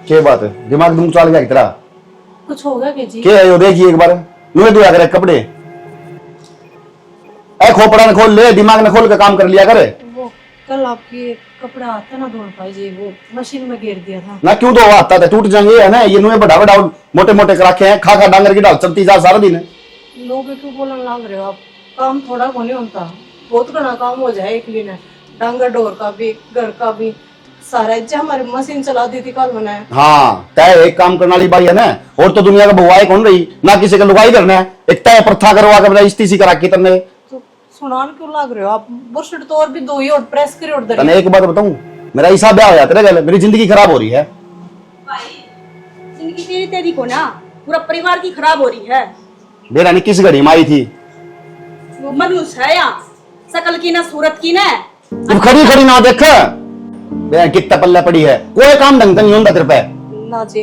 क्या बात है, दिमाग तुम चल गया तेरा? कुछ होगा क्या जी? क्या है यो, देखिए एक बार नुए धोया करे कपड़े। ए खोपड़ा न खोल ले, दिमाग न खोल के काम कर लिया करे। वो कल आपके कपड़ा आता ना धोने पाई जी, वो मशीन में गिर दिया था ना क्यों दो आता था, टूट जाएंगे है ना, ये नुए बढ़ा बढ़ा मोटे मोटे कर रखे हैं, खा खा डांगर की डाल चलती जा सारा दिन। लोग क्यों बोलने लग रहे हो आप? काम थोड़ा को नहीं होता, बहुत घना काम हो जाए एक दिन। डांगर डोर का भी, घर का भी सारा। जब हमारी मशीन चला दी थी कल मैंने। हाँ तय एक काम करने वाली बाई है ना, और तो दुनिया का बुआई कौन रही ना, किसी का लुगाई करना है, एक तय प्रथा करवा के इस्तीसी करा के तने। तो सुनान क्यों लग रहे हो आप? बुरशट तो और भी दो ही और प्रेस करी और तने एक बात बताऊं, मेरा हिसाब ब्याह हो जाता है गल, मेरी जिंदगी खराब हो रही है। भाई जिंदगी तेरी तेरी को ना, पूरा परिवार की खराब हो रही है। मेरा ने किस घड़ी में आई थी? वो मनुष्य है या सकल की ना सूरत की ना। तुम खड़ी खड़ी ना देख कितना पल्ला पड़ी है, कोई काम ढंग से नहीं होता तेरे पे। ना जी,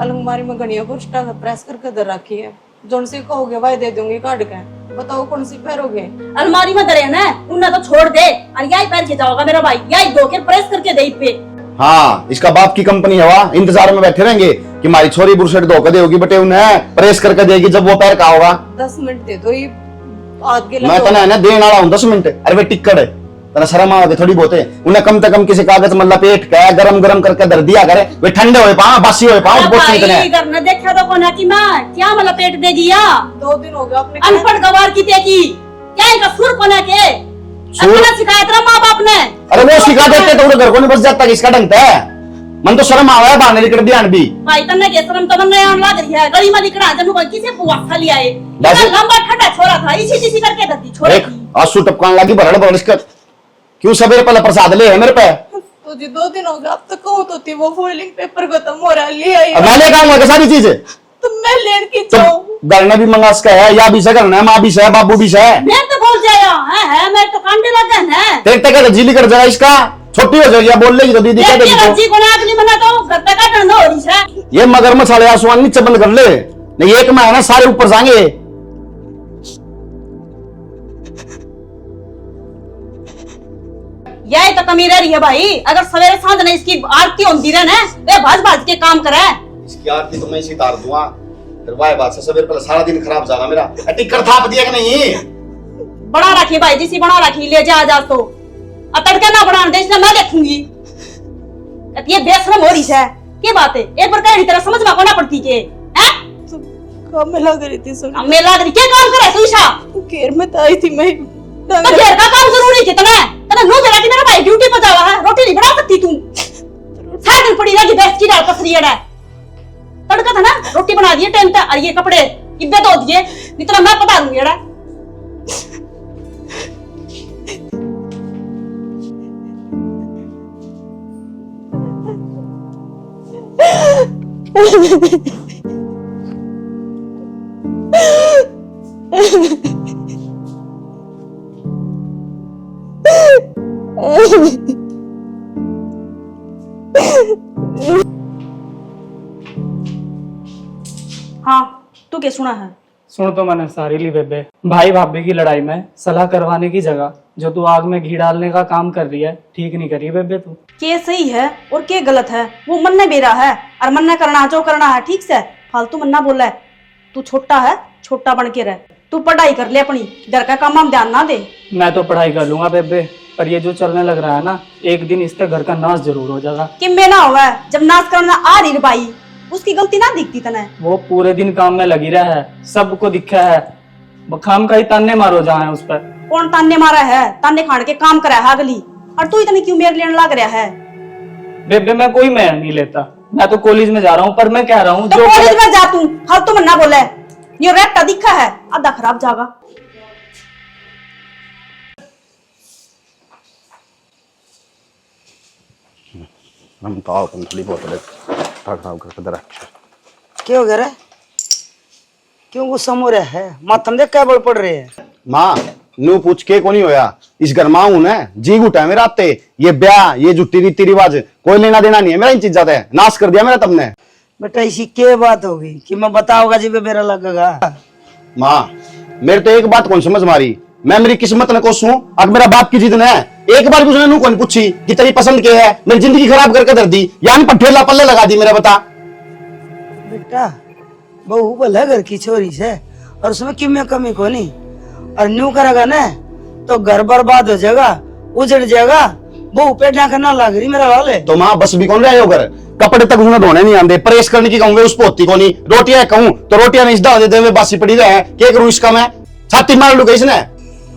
अलमारी में घनिया बुरशटा प्रेस करके दर रखी है, जोन से कहोगे वही दे दूंगी काट के। बताओ कौन सी पैरोगे? अलमारी में दरे ना, उन्हें तो छोड़ दे और यही पैर के जाओगा मेरा भाई, यही धो के प्रेस करके दे पे। हाँ इसका बाप की कंपनी है, वहाँ इंतजार में बैठे रहेंगे कि हमारी छोरी बुरशट धोकर देगी, बटे उन्हें प्रेस करके देगी जब वो पैर का होगा। 10 मिनट दे दो, ये आगे मैं तना है ना देने वाला हूँ 10 मिनट। अरे वे टिक्कड़ है तना, शर्म आवे थोड़ी बहुत है उन्हें, कम से कम किसी कागज में लपेट के गरम गरम करके दर दिया करे, वे ठंडे हुए पाओ बासी हुए पाओ भाई देखा तो कोना की माँ क्या मतलब पेट देगी या 2 दिन हो गए आपने अनपढ़ गवार की तेगी क्या इनका सुर कोना के अपना सिखाया तेरा माँ बाप ने। अरे वो सिखा देते तो घर को नहीं बस जाता, किसका ढंग है? मन तो शर्म आवा है बाहर निकल ध्यान भी। भाई तन्ने के शर्म तो मन नहीं आने लग रही है, गली में निकला जब कोई किसे पुआ खा लिया है, लंबा ठंडा छोरा था इसी इसी करके धरती छोरा एक आंसू टपकाने लगी भरड़ भरड़ इसका, क्यों सवेरे पहले प्रसाद ले है मेरे पे? तो जी 2 दिन हो गए, अब तक कहो तो थी वो फॉइलिंग पेपर खत्म हो रहा है, ले आई। अब मैं ले आऊंगा सारी चीजें, तो मैं लेन की तो जाऊं? घर में भी मंगा सका है, या भी से करना है, माँ भी से है, बाबू भी से है। मैं तो बोल जाया है मैं तो कांडे लगा है तेरे तक जिली कर जाएगा इसका, छोटी हो जाएगी बोल लेगी तो दीदी कह देगी तो। जी को ना अगली मना तो घर पे का ठंडा हो रही है। ये मगरमच्छ वाले आसमान नीचे बंद कर ले, नहीं एक में है ना सारे ऊपर जाएंगे। यही तो कमी रह रही है भाई, अगर सवेरे सांझ नहीं इसकी आरती होती रहे ना, वे भाज भाज के काम करे। इसकी आरती तो मैं इसी तार दूंगा, फिर वाह बात से सवेरे पहले सारा दिन खराब जाएगा मेरा। टिक्कर थाप दिया कि नहीं? बना रखी भाई जिसी बना रखी ले जा जा तो अब तड़के ना बना दे, इसलिए मैं देखूंगी। ये बेशरम हो रही है, क्या बात है? एक बार कह तरह समझ में कोना पड़ती के हैं? तो काम में लग रही थी सुन। अब मैं लग रही क्या काम करे तू ईशा? घेर में तो आई थी मैं। तो घेर का काम जरूरी कितना है? तने नो जरा कि मेरा भाई ड्यूटी पर जावा है, रोटी नहीं बना सकती तू? सारी दिन पड़ी रहेगी बेस्ट की डाल पसरी है। तड़का था ना, रोटी बना दिए टाइम पे, और ये कपड़े इब्बे धो दिए, इतना मैं पता दूंगी एड़ा। हाँ तू क्या सुना है? सुन तो मैंने सारी ली बेबे, भाई भाभी की लड़ाई में सलाह करवाने की जगह जो तू आग में घी डालने का काम कर रही है, ठीक नहीं करी बेबे तू। के सही है और के गलत है वो मन ने बेरा है, और मन ने करना जो करना है ठीक से, फालतू मन ना बोला है। तू छोटा है, छोटा बन के रह, तू पढ़ाई कर ले अपनी, घर का काम हम ध्यान ना दे। मैं तो पढ़ाई कर लूंगा बेबे, पर ये जो चलने लग रहा है ना, एक दिन इससे घर का नाश जरूर हो जाएगा। किम्बे ना होगा जब नाश करना आ रही भाई, उसकी गलती ना दिखती तने। वो पूरे दिन काम में लगी रहा है, सबको दिखा है, बखाम का ही ताने मारो जहाँ है उस पर। कौन ताने मारा है? ताने खान के काम करा है अगली, और तू इतनी क्यों मेरे लेने लग रहा है? बेबे मैं कोई मेहर नहीं लेता, मैं तो कॉलेज में जा रहा हूँ, पर मैं कह रहा हूँ तो जो कॉलेज में जा तू, फालतू मन ना बोले। ये रेटा दिखा है आधा खराब जागा। हम तो आओ तुम थोड़ी बहुत खराब करके दर। क्या हो गया रे? क्यों गुस्सा हो रहा है? माथम देख क्या बड़ पड़ रहे हैं? माँ नू पूछ के को नहीं होया, इस घर माँ हूं ना, जी घुटा है मेरा आते, ये ब्याह ये जुट्टी रीति रिवाज कोई लेना देना नहीं है मेरा, इन चीज ज्यादा है, नाश कर दिया मेरा तुमने। बेटा इसी क्या बात होगी कि मैं बताऊंगा जी मेरा लगेगा? माँ मेरे तो एक बात कौन समझ मारी, मैं मेरी किस्मत न कोसूं, अब मेरा बाप की जिद न है, एक बार भी उसने नू कौन पूछी कि तेरी पसंद क्या है? मेरी जिंदगी खराब करके धर दी, यानी पठेला पल्ले लगा दी मेरा, बता। बेटा बहू भला घर की छोरी से और उसमें किम्या कमी को नहीं, और न्यू करेगा ना तो घर बर्बाद हो जाएगा, उजड़ जाएगा। बहू पे ढाकना लग रही मेरा वाले। तो माँ बस भी कौन रहे हो घर, कपड़े तक उन्हें धोने नहीं आते, प्रेस करने की कहूंगे उसको होती को नहीं, रोटियां कहूं तो रोटियां नहीं डाल देते हुए बासी पड़ी रहे, क्या करूं इसका मैं? छाती मार लू इसने।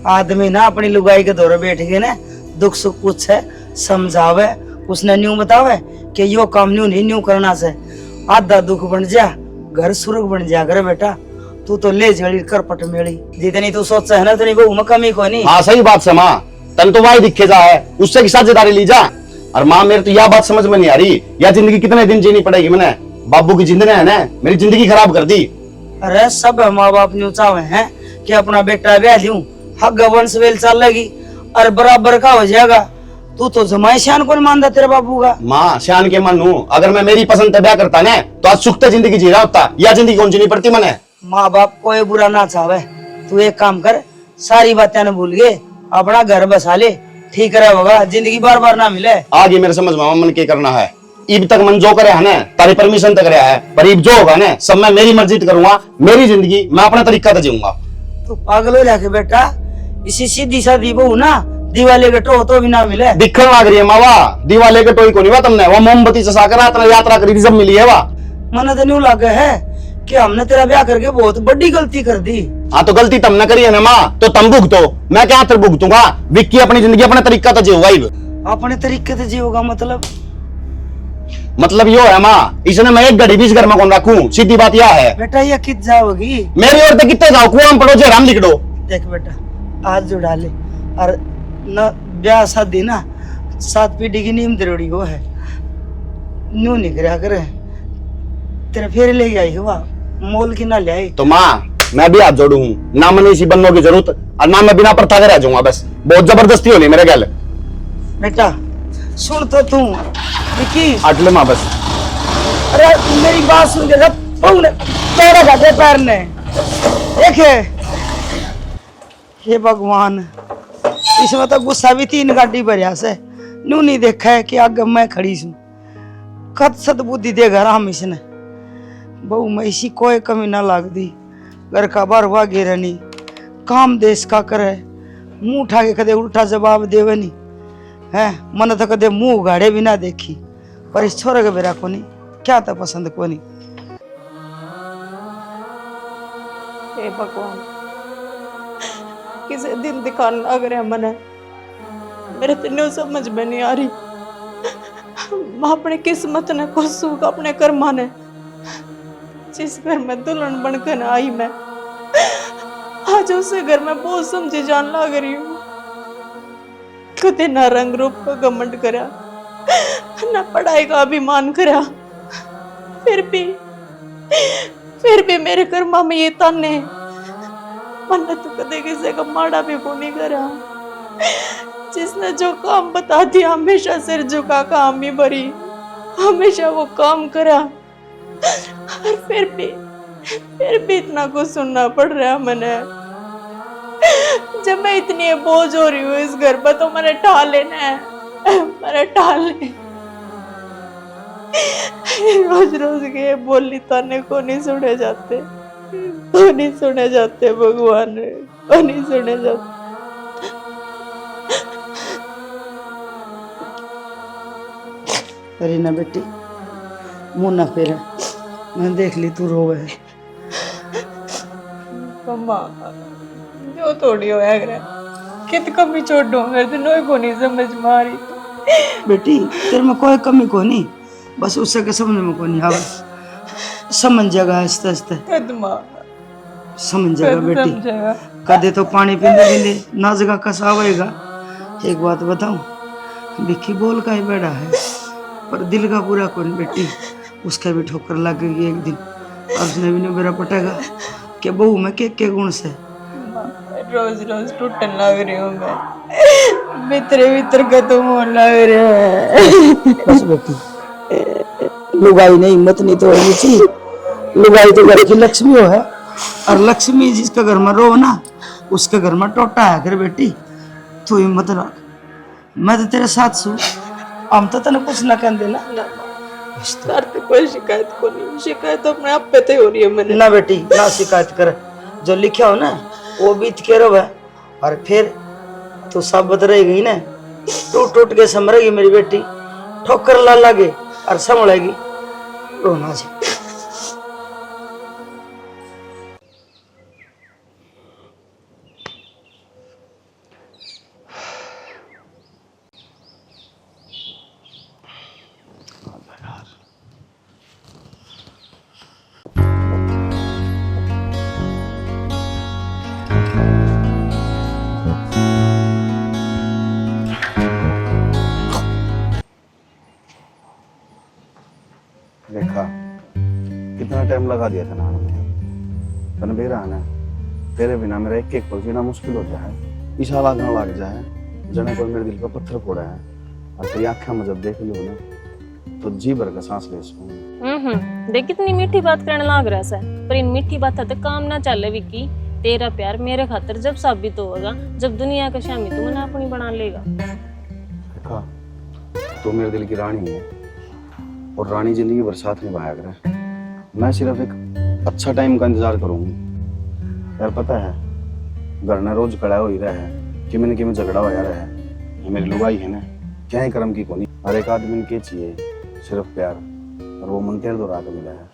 आदमी ना अपनी लुगाई के दौरे बैठ गए ना, दुख सुख पूछे समझावे, उसने न्यू बतावे कि यो काम न्यू नहीं न्यू करना से आधा दुख बन जा, घर सुर्ग बन जा करे बेटा। तू तो ले जड़ी कर पट मेली, जितनी तू सोच है ना उतनी बहू में कमी को नहीं। हाँ सही बात से माँ, तन तो वही दिखे जा है, उससे की साझेदारी ली जा। और माँ मेरे तो यह बात समझ में नहीं आ रही, यह जिंदगी कितने दिन जीनी पड़ेगी मैंने? बाबू की जिंदगी है ना, मेरी जिंदगी खराब कर दी। अरे सब माँ बाप न्यू चाहे हैं कि अपना बेटा ब्याह लूं, हक वंश वेल चलेगी और बराबर का हो जाएगा। तू तो जमाई शान कौन मानता तेरे बाबू का? माँ शान के मानू, अगर मैं मेरी पसंद ब्याह करता ना तो आज सुखते जिंदगी जी रहा होता, यह जिंदगी कौन जीनी पड़ती मैंने? माँ बाप कोई बुरा ना चाहे, तू एक काम कर, सारी बातें न भूल गए, अपना घर बसा ले, ठीक रहे होगा, जिंदगी बार बार ना मिले। आगे मेरे समझ में मन के करना है, इब तक मन जो करे है ना तारी परमिशन तक रहा है, पर इब जो होगा ना सब मैं मेरी मर्जी करूंगा, मेरी जिंदगी मैं अपने तरीका से जीऊंगा। तू पागल हो जाके बेटा, इसी सीधी सादी बहू ना दिवाली के टो तो भी ना मिले। दिखने लग रही है मावा, दिवाली के टोई को नहीं हुआ तुमने, वो मोमबत्ती चसा कर यात्रा करी थी जब मिली है वह। मन तो न्यू लगे है कि हमने तेरा ब्याह करके बहुत बड़ी गलती कर दी। हाँ तो गलती तुमने करी है ना माँ, तो तुम भुगतो, मैं क्या फिर भुगतूंगा? विक्की अपनी जिंदगी अपने तरीका से जीऊंगा। अपने तरीके से जीवोगा मतलब यो है माँ, इसने मैं एक घड़ी भी इस घर में कौन रखूं, सीधी बात यह है। बेटा ये कित जाओगी? मेरी ओर से कितने जाओ, कुआं पड़ो जे राम लिख दो। देख बेटा आज जो डाले और न ब्याह शादी ना 7 पीढ़ी की नींद रोड़ी वो है, न्यू निकला करे तेरे फिर ले आई हुआ मोल की ना ले आई। तो माँ मैं भी हाथ जोड़ू हूँ, ना मैंने इसी बनने की जरूरत और ना मैं बिना प्रथा के रह जाऊंगा, बस बहुत जबरदस्ती होनी मेरे गल। बेटा सुन तो तू विकी, अटले माँ बस। अरे मेरी बात सुन के सब तोड़ा घाटे पैर ने देखे, हे भगवान इसमें तो गुस्सा भी 3 गाड़ी भरिया से न्यू नहीं देखा है कि आगे मैं खड़ी हूँ, कद सदबुद्धि देगा राम इसने। बहु में इसी कोई कमी ना लाग दी, घर का बार हुआ गिरनी, काम देश का करे, मुंह उठा के कदे उल्टा जवाब देवे नहीं है, मन तो कदे मुंह उगाड़े भी ना देखी, पर इस छोरे के बेरा को नहीं क्या था पसंद को नहीं। हे भगवान किसे दिन दिखाने लग रहे मने, मेरे तो न्यू समझ में नहीं आ रही। मैं अपने किस्मत ने को सुख अपने कर्मा ने, जिस घर में दुल्हन बनकर आई मैं आज उसे घर में बहुत समझी जान लग रही हूँ। कदे ना रंग रूप का घमंड करा, ना पढ़ाई का अभिमान करा, फिर भी मेरे कर्मा में ये ताने, मैंने तो कदे किसी का माड़ा भी को नहीं करा। जिसने जो काम बता दिया हमेशा सिर झुका काम ही भरी, हमेशा वो काम करा, और फिर भी इतना कुछ सुनना पड़ रहा है मैंने। जब मैं इतनी बोझ हो रही हूँ इस घर पर तो मैंने टाल लेना है, मैंने टाल ले। रोज रोज के बोली ताने को नहीं सुने जाते, को नहीं सुने जाते भगवान, को नहीं सुने जाते। अरे ना बेटी मुंह ना फेरा, मैं देख ली तू रोवे है। मम्मा जो थोड़ी होया करे कित कमी छोड़ो, मेरे तो नोई को नहीं समझ में आ रही। बेटी तेरे में कोई कमी को नहीं, बस उससे के समझ में को नहीं आवे, समझ जाएगा आस्ते आस्ते समझ जाएगा बेटी। कदे तो पानी पींदे पींदे ना जगह कसा आवेगा। एक बात बताऊं, विक्की बोल का ही बड़ा है पर दिल का पूरा कौन बेटी, उसका भी ठोकर लगेगी एक दिन, और उसने भी नहीं मेरा पटेगा कि बहू में के गुण से। रोज रोज टूटने लग रही हूँ मैं, भीतर का तो मोन लग रहा है। बस बेटी लुगाई नहीं हिम्मत नहीं तो नीची, लुगाई तो घर की लक्ष्मी हो है, और लक्ष्मी जिसके घर में रो ना उसके घर में टोटा है कर बेटी। तू हिम्मत रख, मैं तो तेरे साथ सू, हम तो तेने कुछ ना कहते ना। ना तार पे कोई शिकायत को नहीं, शिकायत तो अपने आप पे तो हो रही है मैंने। ना बेटी ना शिकायत कर, जो लिखा हो ना वो बीत के रहो है। और फिर तू साबित रहेगी ना, टूट टूट के संभरेगी मेरी बेटी, ठोकर ला लागे और संभलेगी रोना से। देखा कितना टाइम लगा दिया था नहाने में, तन बेरा है ना, तेरे बिना मेरा एक एक पल जीना मुश्किल हो जाए, ईशा लागना लग जाए, जने कोई मेरे दिल पर पत्थर फोड़ा है। और तेरी आंखें में जब देख लियो ना तो जी भर का सांस ले सकूं। देख कितनी मीठी बात करने लग रहा है, पर इन मीठी बात तो काम ना चले विक्की। तेरा प्यार मेरे खातिर जब साबित होगा, जब दुनिया का शामी तू मना अपनी बना लेगा। देखा तू मेरे दिल की रानी है और रानी जिंदगी भर साथ निभाया करे। मैं सिर्फ एक अच्छा टाइम का इंतजार करूंगी। यार पता है घर में रोज कड़ा हो ही रहा है कि मैंने कि झगड़ा होया रहा है, ये मेरी लुगाई है ना, क्या है कर्म की कोनी। हर एक आदमी के चाहिए सिर्फ प्यार, और वो मन तेरे दोरा के मिला है।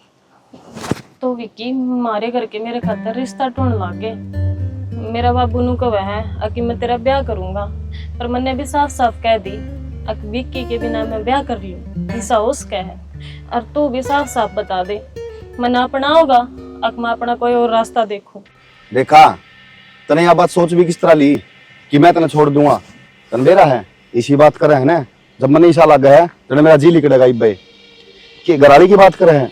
तो विक्की मारे करके मेरे खातिर रिश्ता ढूंढ लागे। मेरा बाबू नु कहा है कि मैं तेरा ब्याह करूंगा, पर मैंने भी साफ साफ कह दी विक्की के बिना मैं ब्याह कर लूं, ऐसा उसका है। और तू भी साफ साफ बता दे मन अपना होगा, मैं अपना कोई और रास्ता देखूं। देखा तने यह बात सोच भी किस तरह ली कि मैं तने छोड़ दूंगा। तन मेरा है इसी बात कर रहे हैं ना, जब मन ईशा लग गया है तो मेरा जी लिकड़ेगा इब्बे कि घराली की बात कर रहे हैं।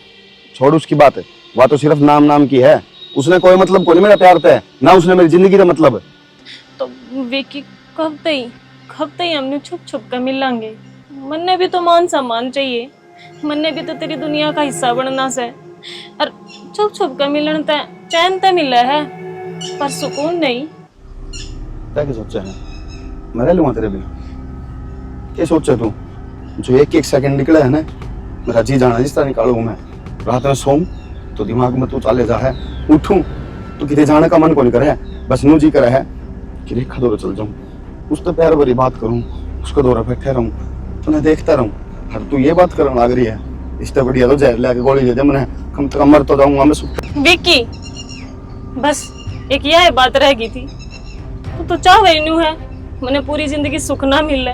छोड़ उसकी बात, वह तो सिर्फ नाम नाम की है, उसने कोई मतलब को नहीं मेरा प्यार तय ना, उसने मेरी जिंदगी का मतलब। तो विक्की कब तई हमने छुप छुप कर मिलेंगे। मन्ने भी तो मान सम्मान चाहिए, मन्ने भी तो तेरी दुनिया का हिस्सा बनना से। और छुप छुप कर मिलन ते चैन ते मिला है, पर सुकून नहीं। क्या सोचा है मैं रह लूंगा तेरे बिना? क्या सोचा तू? जो एक एक सेकंड निकला है ना, मेरा जी जाना जिस तरह निकालू मैं। रात में सोऊं तो दिमाग में तू चाले जा है, उठूं तो कितने जाने का मन को नहीं करे, बस नू जी करे है कि रेखा दौरे चल जाऊं, उस तो प्यार भरी बात करूं, उसको दौरा बैठे रहूं, तुम्हें देखता रहूं। हर तू ये बात करने लग रही है, इससे बढ़िया तो जहर लेके गोली दे दे, मैंने कम से कम मर तो जाऊंगा मैं। विक्की बस एक यह बात रह गई थी, तो चाह वही न्यू है मैंने पूरी जिंदगी सुख ना मिले,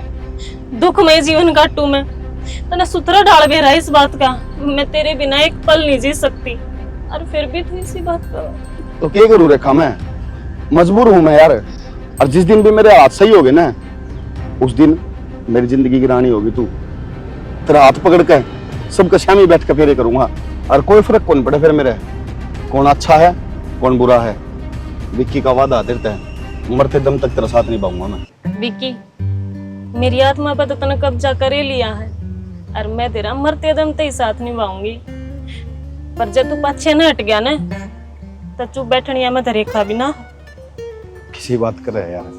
दुखमय जीवन काटू मैं। तने सुथरा डाल गया इस बात का, मैं तेरे बिना एक पल नहीं जी सकती, और फिर भी तू इसी बात करो तो क्या करूं रेखा, मैं मजबूर हूं मैं यार। और जिस दिन भी मेरे हाथ सही हो गए ना, उस दिन मेरी जिंदगी की रानी होगी तू। तेरा हाथ पकड़ के सबके सामने बैठ के फेरे करूंगा, और कोई फर्क कौन पड़े फिर मेरे, कौन अच्छा है कौन बुरा है। विक्की का वादा देता है, मरते दम तक तेरा साथ निभाऊंगा मैं। विक्की मेरी आत्मा पर तो तने कब्जा कर ही लिया है, और मैं तेरा मरते दम तक ही साथ निभाऊंगी। पर जब तू पीछे न हट गया ना, तो चुप बैठनिया मैं रेखा भी ना। किसी बात कर रहे यार,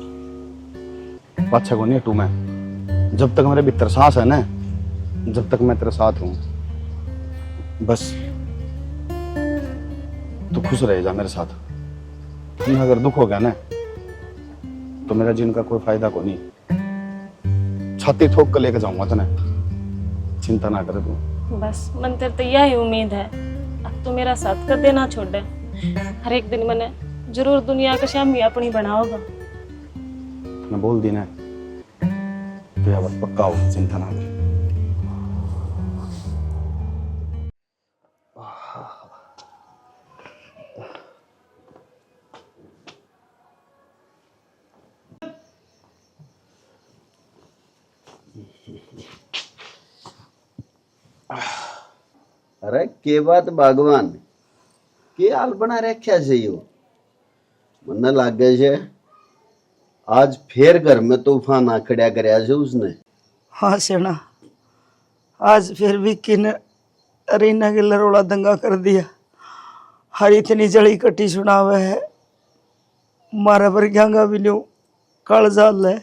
पाछा को नहीं हटू मैं। जब तक मेरे भीतर सांस है ना, जब तक मैं तेरे साथ हूं, बस तू खुश रह जा मेरे साथ। तुम्हें अगर दुख हो गया ना, तो मेरा जीवन का कोई फायदा को नहीं। छाती ठोक कर लेके जाऊंगा तने, चिंता ना करे तू। बस मन तेरे तो यही उम्मीद है, अब तू मेरा साथ कर देना छोड़ दे। हर एक दिन मैंने जरूर दुनिया का शामी अपनी बनाओगा। मैं बोल दी ना तो यह बात पक्का हो, चिंता ना करे। अरे के बात भगवान के हाल बना रख्या છે यो મને લાગે છે आज फिर घर में तूफान आ खड़ा करया છે उसने। हाँ सेना, आज फिर विक्की ने रीना के लरोड़ा दंगा कर दिया। हर इतनी जड़ी कटी सुनावे है, मारा पर गंगा भी न्यू कल जाल है।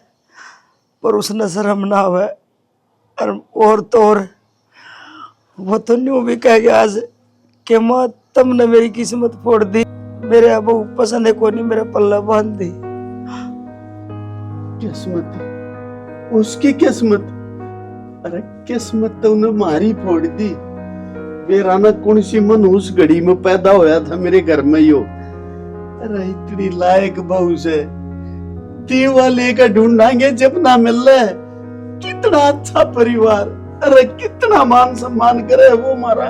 पर उसने शर्म ना आवे। और तो और वो तो न्यू भी कह गया आज कि माँ तुमने मेरी किस्मत फोड़ दी, मेरे अब पसंद है को नहीं मेरा पल्ला बांध दी। किस्मत, उसकी किस्मत? अरे किस्मत तो उन्हें मारी फोड़ दी। मेरा ना कौन सी मन उस घड़ी में पैदा होया था मेरे घर में यो। अरे इतनी लायक बहू से वाले का ढूंढांगे जब ना मिल रहा है। कितना अच्छा परिवार, अरे कितना मान सम्मान करे वो हमारा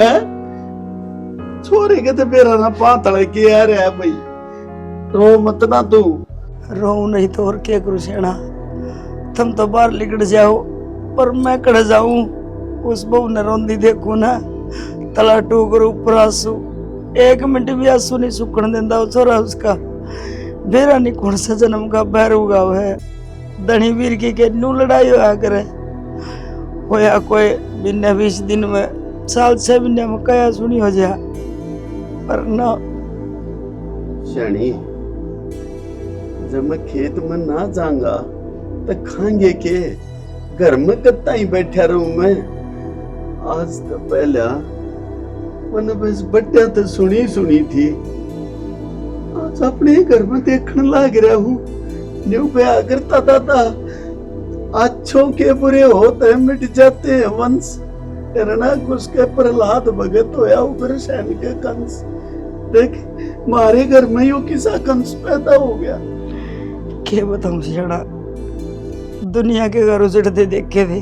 है। छोरे के तो मेरा ना पातल के आ रहा है भाई। रो मत ना तू। रो नहीं तो और क्या करूं सेना, तुम तो बाहर निकल जाओ पर मैं कड़ जाऊं। उस बहू ने रोंदी देखू ना, तला टूकर ऊपर आंसू, 1 मिनट भी आंसू नहीं सुखन देंदा वो छोरा उसका। बेरा नहीं कौन सा जन्म का बैर उगाव है। धनी वीर की के नू लड़ाई होया करे, होया कोई बिना 20 दिन में, साल 6 महीने में कया सुनी हो जा। पर ना शनी, जब मैं खेत में ना जाऊंगा तो खाएंगे के? घर में कत्ता ही बैठा रहूं मैं। आज तो पहला मैंने बस बड्डा तो सुनी थी, आज अपने घर में देखने लग रहा हूँ। न्यू ब्याह करता था अच्छों के बुरे होते मिट जाते हैं वंश। करना उसके प्रहलाद भगत होया उग्रसेन के कंस। देख मारे घर में यू किसा कंस पैदा हो गया। क्या बताऊं सेना, दुनिया के घर उजड़ते देखे थे,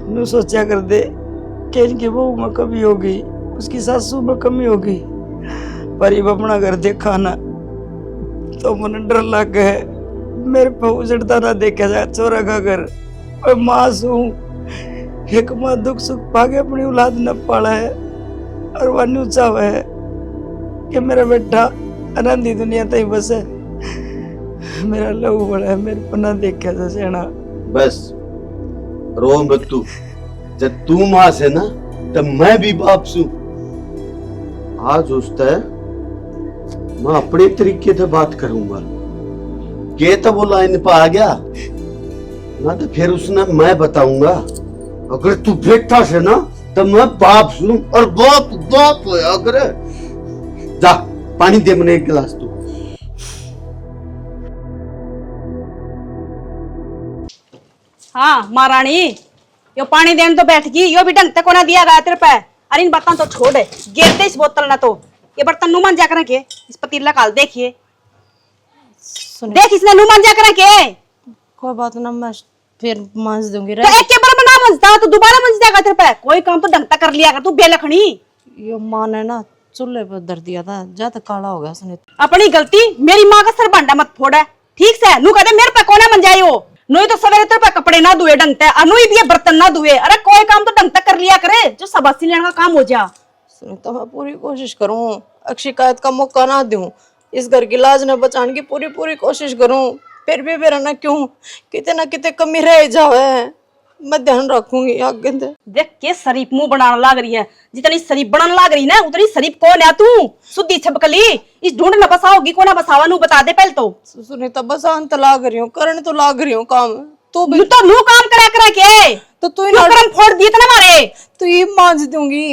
नू सोचा कर दे कि इनकी बहू में कमी होगी, उसकी सासू में कमी होगी। पर ये अपना घर देखा ना तो मन डर लग गए। मेरे पे उजड़ता ना देखा जाए छोरा का घर। और मासूम एक माँ दुख सुख पाके अपनी औलाद न पाला है, और वह न्यू चाहे है कि मेरा बेटा आनंदी दुनिया तई बस है। मेरा लहू बड़ा है, मेरे को ना देखा जा सेना। बस रो मत तू। जब तू मां से ना तब मैं भी बाप सू। आज उससे मैं अपने तरीके से बात करूंगा। के तो वो लाइन पे आ गया ना तो फिर उसने मैं बताऊंगा। अगर तू बेटा से ना तो मैं बाप सू, और बाप बाप होया करे। जा पानी दे मने 1 गिलास तू। हाँ महारानी, यो पानी देने तो बैठ गई, यो भी ढंग तक को ना दिया गया तेरे पे। अरे इन बर्तन तो छोड़ है, गिरते इस बोतल ना तो। ये बर्तन नुमान जा कर के इस पतीला काल देखिए, देख इसने नुमान जा कर के। कोई बात ना, मैं फिर मांज दूंगी। तो एक के बार में ना मंजता तो दोबारा मंज जाएगा तेरे पे। कोई काम तो ढंग तक कर लिया कर तू बेलखनी। यो माँ ने ना चूल्हे पर धर दिया था, ज्यादा काला हो गया उसने। अपनी गलती, मेरी माँ का सर भांडा मत फोड़ा, ठीक से। नू कहते मेरे पे कोना मंजाई हो। नुई तो सवेरे तेरे पे कपड़े ना धुए ढंग तक, अनुई भी बर्तन ना धुए। अरे कोई काम तो ढंग तक कर लिया करे, जो सबसी लेने का काम हो जा। सुनीता, मैं पूरी कोशिश करूँ, शिकायत का मौका ना दूं, इस घर की लाज न बचाने की पूरी कोशिश करूं। फिर भी मेरा ना क्यों किते ना किते कमी रह जावे, मैं ध्यान रखूंगी आगे से। देख के शरीफ मुंह बनाने लाग रही है। जितनी शरीफ बनाने लाग रही ना उतनी शरीफ कौन है तू? सुद्धी छपकली, इस ढूंढ न बसाओगी को ना बसावा नू बता दे पहले तो। सुनीता, बसान तो लाग रही हूँ, करने तो लाग रही हूँ काम। तू काम करा के तो तू कर्म फोड़ दिए ना मारे। तो ये मांझ दूंगी,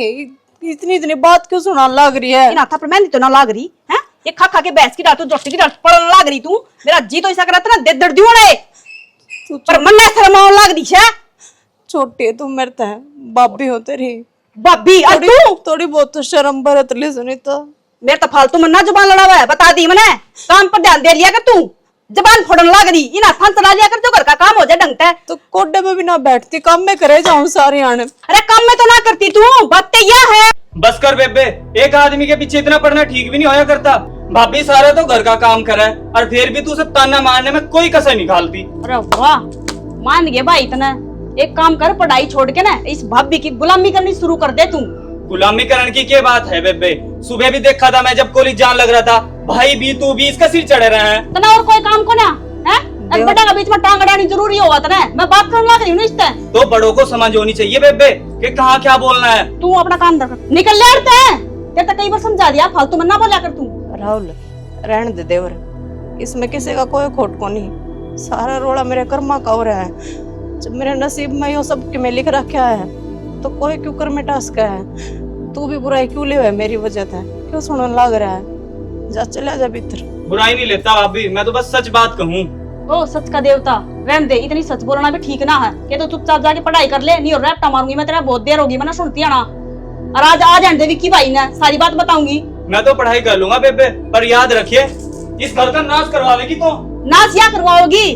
इतनी बात क्यों सुनाने लाग रही है? इन हाथा पर मेहंदी तो ना लाग रही है। ये खा खा के भैंस की डाल, जोटी की डाल पड़न लाग रही तू। मेरा जी तो ऐसा करा था ना दे दर्दी होने, पर मन में शर्म आने लाग रही है। छोटी है तू मेरे ते, बाबी हो तेरी। बाबी और तू थोड़ी बहुत तो शर्म बरत ले सुनीता। मेरे तो फालतू में ना जुबान लड़ा हुआ है, बता दी मैंने। काम पर ध्यान दे लिया कर तू, जबान फोड़न लाग रही। इन हाथां चला लिया कर, जो घर का काम हो जाए ढंग से। तो कोडे में भी ना बैठती, काम में करे जाऊं सारे आने। अरे काम में तो ना करती तू, बात तो यह है। बस कर बेबे, एक आदमी के पीछे इतना पड़ना ठीक भी नहीं होया करता। भाभी सारा तो घर का काम करे और फिर भी तू सब ताना मारने में कोई कसर निकालती। अरे वाह, मान गए भाई इतना। एक काम कर, पढ़ाई छोड़ के ना इस भाभी की गुलामी करनी शुरू कर दे तू। गुलामी करने की क्या बात है बेबे? सुबह भी देखा था मैं जब कॉलेज जान लग रहा था, भाई भी तू भी इसका सिर चढ़े रहे हैं। तना और कोई काम को ना है, अब बेटा के बीच में टांग अड़ानी जरूरी होगा तना। मैं बात करने लग रही हूँ इससे। तो बड़ों को समझ होनी चाहिए बेबे कि कहाँ क्या बोलना है। तू अपना काम कर, निकल ले तेरे तो कई बार समझा दिया, फालतू में ना बोला कर तू। राहुल, रहने दे देवर, इसमें किसी का कोई खोट को नहीं। सारा रोड़ा मेरे कर्मा का हो रहा है। जब मेरे नसीब में यो सब के में लिख रखा है तो कोई क्यों कर मिटा सका है। तू भी बुराई क्यों ले है मेरी वजह से, क्यों सुनने लग रहा है। जा चला जा भीतर। बुराई नहीं लेता भाभी, मैं तो बस सच बात कहूँ। ओ सच का देवता, रहने दे, इतनी सच बोलना भी ठीक ना है। ये तो चुपचाप जाके पढ़ाई कर ले, नहीं और रैप्टा मारूंगी मैं तेरा, बहुत देर होगी, मैं ना सुनती है ना। और आज आ जाने दे विक्की भाई ने, सारी बात बताऊंगी। मैं तो पढ़ाई कर लूंगा बेबे, पर याद रखिए इस घर का नाश करवावेगी तो। नाच या करवाओगी?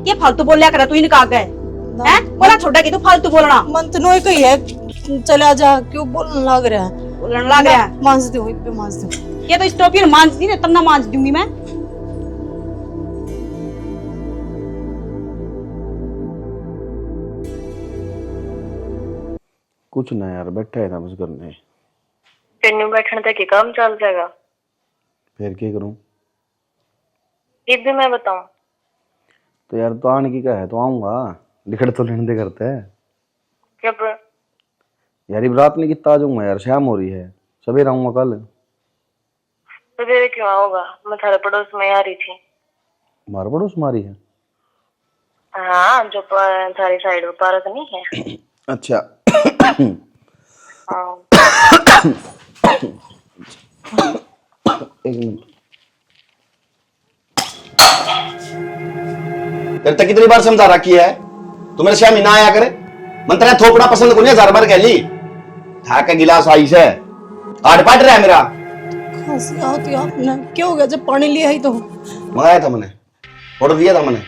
ये फालतू बोल लिया कर तू, इनका गए हैं बोला छोटा की तू फालतू बोलना। मन तो नोई कही है, चला जा, क्यों बोलने लग रहा है। बोलने लग रहा है, मांस दो, इस पे मांस दो। ये तो स्टोपियन मांझ दी ना, तब ना मांझ दूंगी मैं। कुछ ना यार, बैठा है ना बस करने। तेनू बैठने तक ही काम चल जाएगा, फिर क्या करूं? ये भी मैं बताऊं। तो यार तो आने की क्या है, तो आऊंगा, लिखड़ तो लेने दे करते है जब यार। रात में कितना आ जाऊंगा यार, शाम हो रही है, सवेरे आऊंगा कल। सवेरे क्यों आओगा, मैं थारे पड़ोस में आ रही थी। मार पड़ोस मारी है? हाँ, जो थारी साइड में पार्क नहीं है। अच्छा। हाँ। एक मिनट। तेरे तक कितनी बार समझा रखी है, तू मेरे श्यामी ना आया करे। मन तेरा थोपड़ा पसंद को नहीं, 1000 बार कह ली। था का गिलास आई से आठ पाट रहा है मेरा। खांसी आती आपने, क्या हो गया? जब पानी लिया ही तो मंगाया था मैंने, ऑर्डर दिया था मैंने।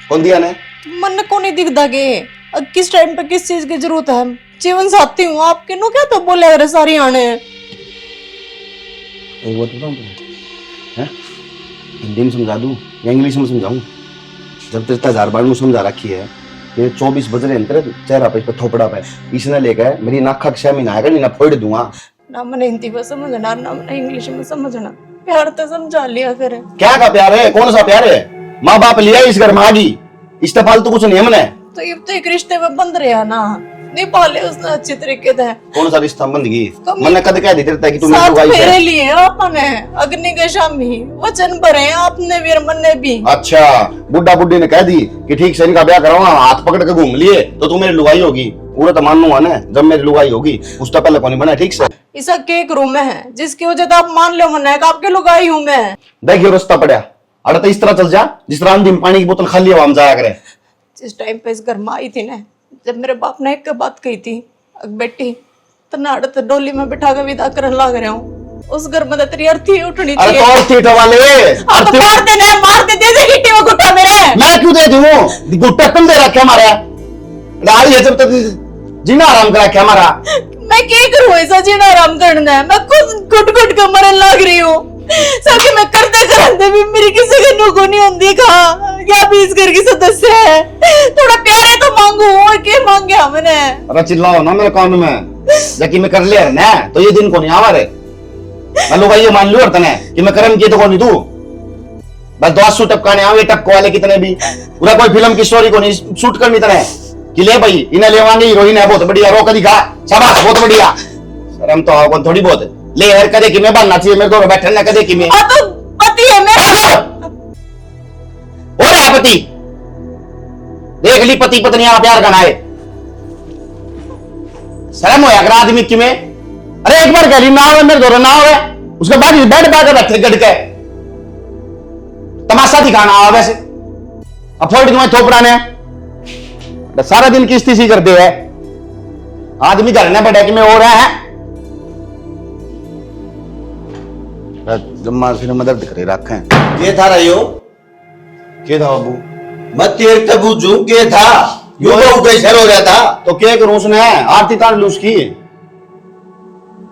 कौन दिया ने? मन को नहीं दिखता के अब किस टाइम पे किस चीज की जरूरत है। जीवन साथी हूँ आपके, नो क्या तो बोले अगर सारी आने। एक बात बताऊं तुम्हें, हैं? हिंदी में समझा दूं या इंग्लिश में समझाऊं? जब तेरे 1000 बार में समझा रखी है, ये 24 बज रहे हैं तेरे चेहरा पे, इस पे थोपड़ा पे, इसने लेकर मेरी नाक खा के में आएगा, नहीं ना फोड़ दूंगा। ना मैंने हिंदी में समझना, ना मैंने इंग्लिश में समझना, प्यार तो समझा लिया करे। क्या का प्यार है, कौन सा प्यार है? माँ बाप लिया इस घर में आ गई, इस फालतू कुछ नहीं हमने। तो ये तो एक रिश्ते में बंद रहा ना, नहीं पाले उसने अच्छे तरीके से। कौन सा रिश्ता बंदगी? कभी- मैंने कद कह दी तेरे तक कि तू मेरी साथ लुगाई फेरे है। लिए आपने, अग्नि के शामी वचन भरे आपने भी और मैंने भी। अच्छा, बुड्ढा बुड्ढी ने कह दी कि ठीक से इनका ब्याह कराऊंगा, हाथ पकड़ के घूम लिए तो तू मेरी लुगाई होगी। पूरा तो मान लूंगा ना, जब मेरी लुगाई होगी उससे पहले कौन बना ठीक से। ऐसा केक रूम में है जिसकी वजह से आप मान लो मना है कि आपके लुगाई हूं मैं। देखियो रास्ता पड़ा, अरे तो इस तरह चल जा जिस तरह अंतिम पानी की बोतल खाली हवा में जाया करे। जिस टाइम पे इस घर में आई थी ना, जब मेरे बाप ने एक बात कही थी, बेटी तनाड़ तो डोली में बिठा के विदा करने लग रहा हूँ, उस घर में तेरी अर्थी उठनी अरे चाहिए। तो अर्थी उठा वाले, आप तो मार देना, मार दे, दे दे गिट्टी में गुट्टा मेरे। मैं क्यों दे दूं? गुट्टा तुम दे रखा हमारा, डाली है जब तक जीना आराम करा क्या हमारा। मैं क्या करूं ऐसा जीना आराम करना है, मैं खुद घुट घुट के मरने लग रही हूँ। सके मैं करते करते भी मेरी किसी की नुको नहीं होती। कहा या भी इस घर की सदस्य है, थोड़ा प्यारे तो मांगू, और क्या मांगे हमने। अरे चिल्लाओ ना मेरे कान में, जबकि मैं कर लिया ना तो ये दिन को नहीं आवा रे। मैं लोग ये मान लू तने कि मैं कर्म किए तो कौन नहीं तू, बस 200 टपकाने आवे, टपको वाले कितने भी, पूरा कोई फिल्म की स्टोरी को नहीं शूट करनी तने कि ले भाई इन्हें लेवांगे, हीरोइन है बहुत बढ़िया, रो कदी खा, शाबाश बहुत बढ़िया। शर्म तो आओ थोड़ी बहुत, ले यार कदे कि मैं बनना चाहिए मेरे को, बैठने कदे कि मैं तो पति है मेरा। और है पति, देख ली पति पत्नी आप प्यार का नाए, शर्म हो अगर आदमी की में। अरे एक बार कह ली ना हो मेरे दौरे ना हो, उसके बाद बेड बाकर बैठे गड़ के तमाशा दिखाना आ वैसे अफोर्ड क्यों थोपड़ा ने सारा दिन किस्ती सी करते है आदमी घर ने बैठे कि मैं हो रहा है। जम्मा फिर मदद करे रखें के था रही हो के था बाबू? मैं तेरे तक पूछूं के था, यो तो कैसे हो गया था? तो क्या करूं, उसने आरती तार ली उसकी।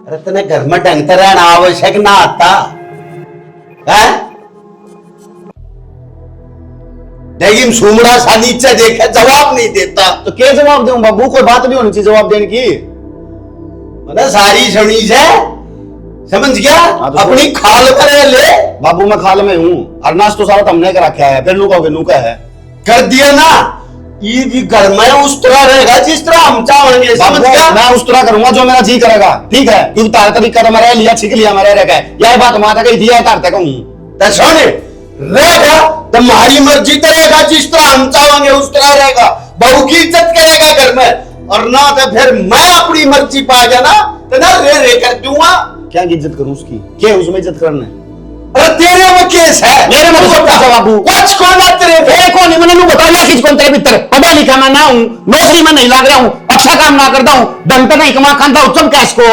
अरे तने घर में ढंग से रहना आवश्यक ना आता है? देखिए सुमड़ा सा नीचे देखे जवाब नहीं देता, तो क्या जवाब दूं बाबू? कोई बात भी होनी चाहिए जवाब देने की। मतलब सारी सुनी से समझ गया, तो अपनी खाल पर ले। बाबू मैं खाल में हूँ, अरनाश तो सारा तुमने कर रखा है, फिर लुका नूका है कर दिया ना, ये भी घर में उस तरह रहेगा जिस तरह हम चाहेंगे, समझ गया? मैं उस तरह करूंगा जो मेरा जी करेगा, ठीक है? क्योंकि तार तरीका तो मैंने लिया, छिक लिया मैंने रखा है, यही बात माता कही थी, तार तक हूँ। तो सुन रहेगा तुम्हारी मर्जी करेगा, जिस तरह हम चाहेंगे उस तरह रहेगा। बहू की इज्जत करेगा घर में, और ना तो फिर मैं अपनी मर्जी पा गया ना तो ना रे कर दूंगा। क्या इज्जत करूं उसकी? क्या है उसमें इज्जत करना है? अरे तेरे में केस है, मेरे में तो क्या बाबू? कुछ कौन है तेरे में? ए कौन है? मैंने नु बताया किस कौन तेरे भीतर पढ़ा लिखा मैं ना हूं, नौकरी में नहीं लग रहा हूं, अच्छा काम ना करता हूं, ढंग पे नहीं कमा खांदा हूं, तुम कैस को?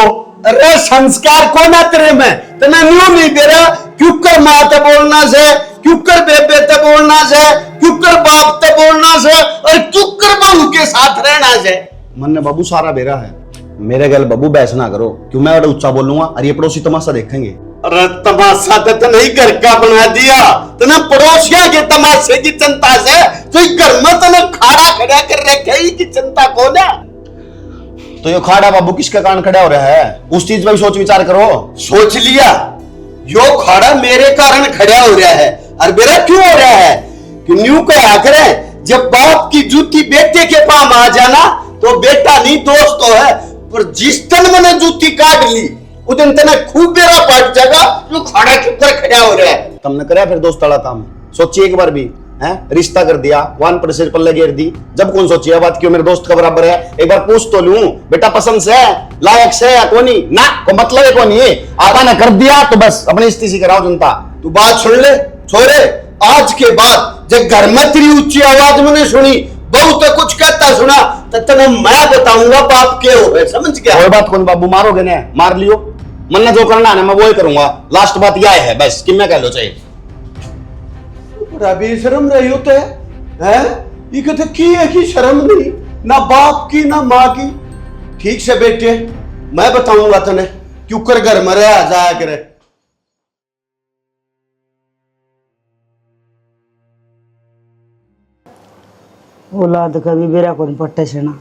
अरे संस्कार कौन है तेरे में? तना न्यू नहीं दे रहा, क्यों कर माँ ते बोलना से, क्यों कर बेबे ते बोलना से, क्यों कर बाप ते बोलना से, और क्यों कर बहू के साथ रहना से। मन ने बाबू सारा बेरा है, मेरे गल बाबू बहस ना करो, क्यों मैं बड़ा ऊंचा बोलूंगा और ये पड़ोसी तमाशा देखेंगे। अरे तमाशा तो नहीं घर का बना दिया, तना पड़ोसिया के तमाशे की चिंता से तो घर में तना खाड़ा खड़ा कर रखे ही की चिंता कौन है? तो ये खाड़ा बाबू किसके कारण खड़ा हो रहा है? उस चीज में भी सोच विचार करो। सोच लिया, यो खाड़ा मेरे कारण खड़ा हो रहा है, और मेरा क्यों हो रहा है कि न्यू कहा करें, जब बाप की जूती बेटे के पाम आ जाना तो बेटा नहीं दोस्त तो है, पर जिस दिन मैंने जूती काट ली उस दिन तेने खूब बेरा पाट जाएगा, जो खाड़ा के ऊपर खड़ा हो रहा है। तुमने कराया फिर दोस्त वाला काम? सोचिए एक बार भी, हैं? रिश्ता कर दिया, वन पर सिर पल्ले घेर दी, जब कौन सोचिए बात क्यों मेरे दोस्त का बराबर है? एक बार पूछ तो लूं, बेटा पसंद से है, लायक से है कोनी ना, को मतलब है कोनी, आधा ने कर दिया तो बस अपनी स्थिति से कराओ जनता। तू बात सुन ले छोरे, आज के बाद जब घर में तेरी ऊंची आवाज मैंने सुनी, बहू तो कुछ कहता सुना, तो तेने मैं बताऊंगा बाप के हो गए, समझ गया? कोई बात कौन बाबू, मारोगे ने मार लियो, मन ने जो करना है मैं वो ही करूंगा, लास्ट बात यह है बस कि मैं कह लो चाहिए। अभी शर्म रही होते हैं, ये कहते की है कि शर्म नहीं, ना बाप की ना माँ की। ठीक से बेटे, मैं बताऊंगा तने क्यों कर घर में रहा जाया करे। औलाद कभी बेरा कौन पट्टे से ना,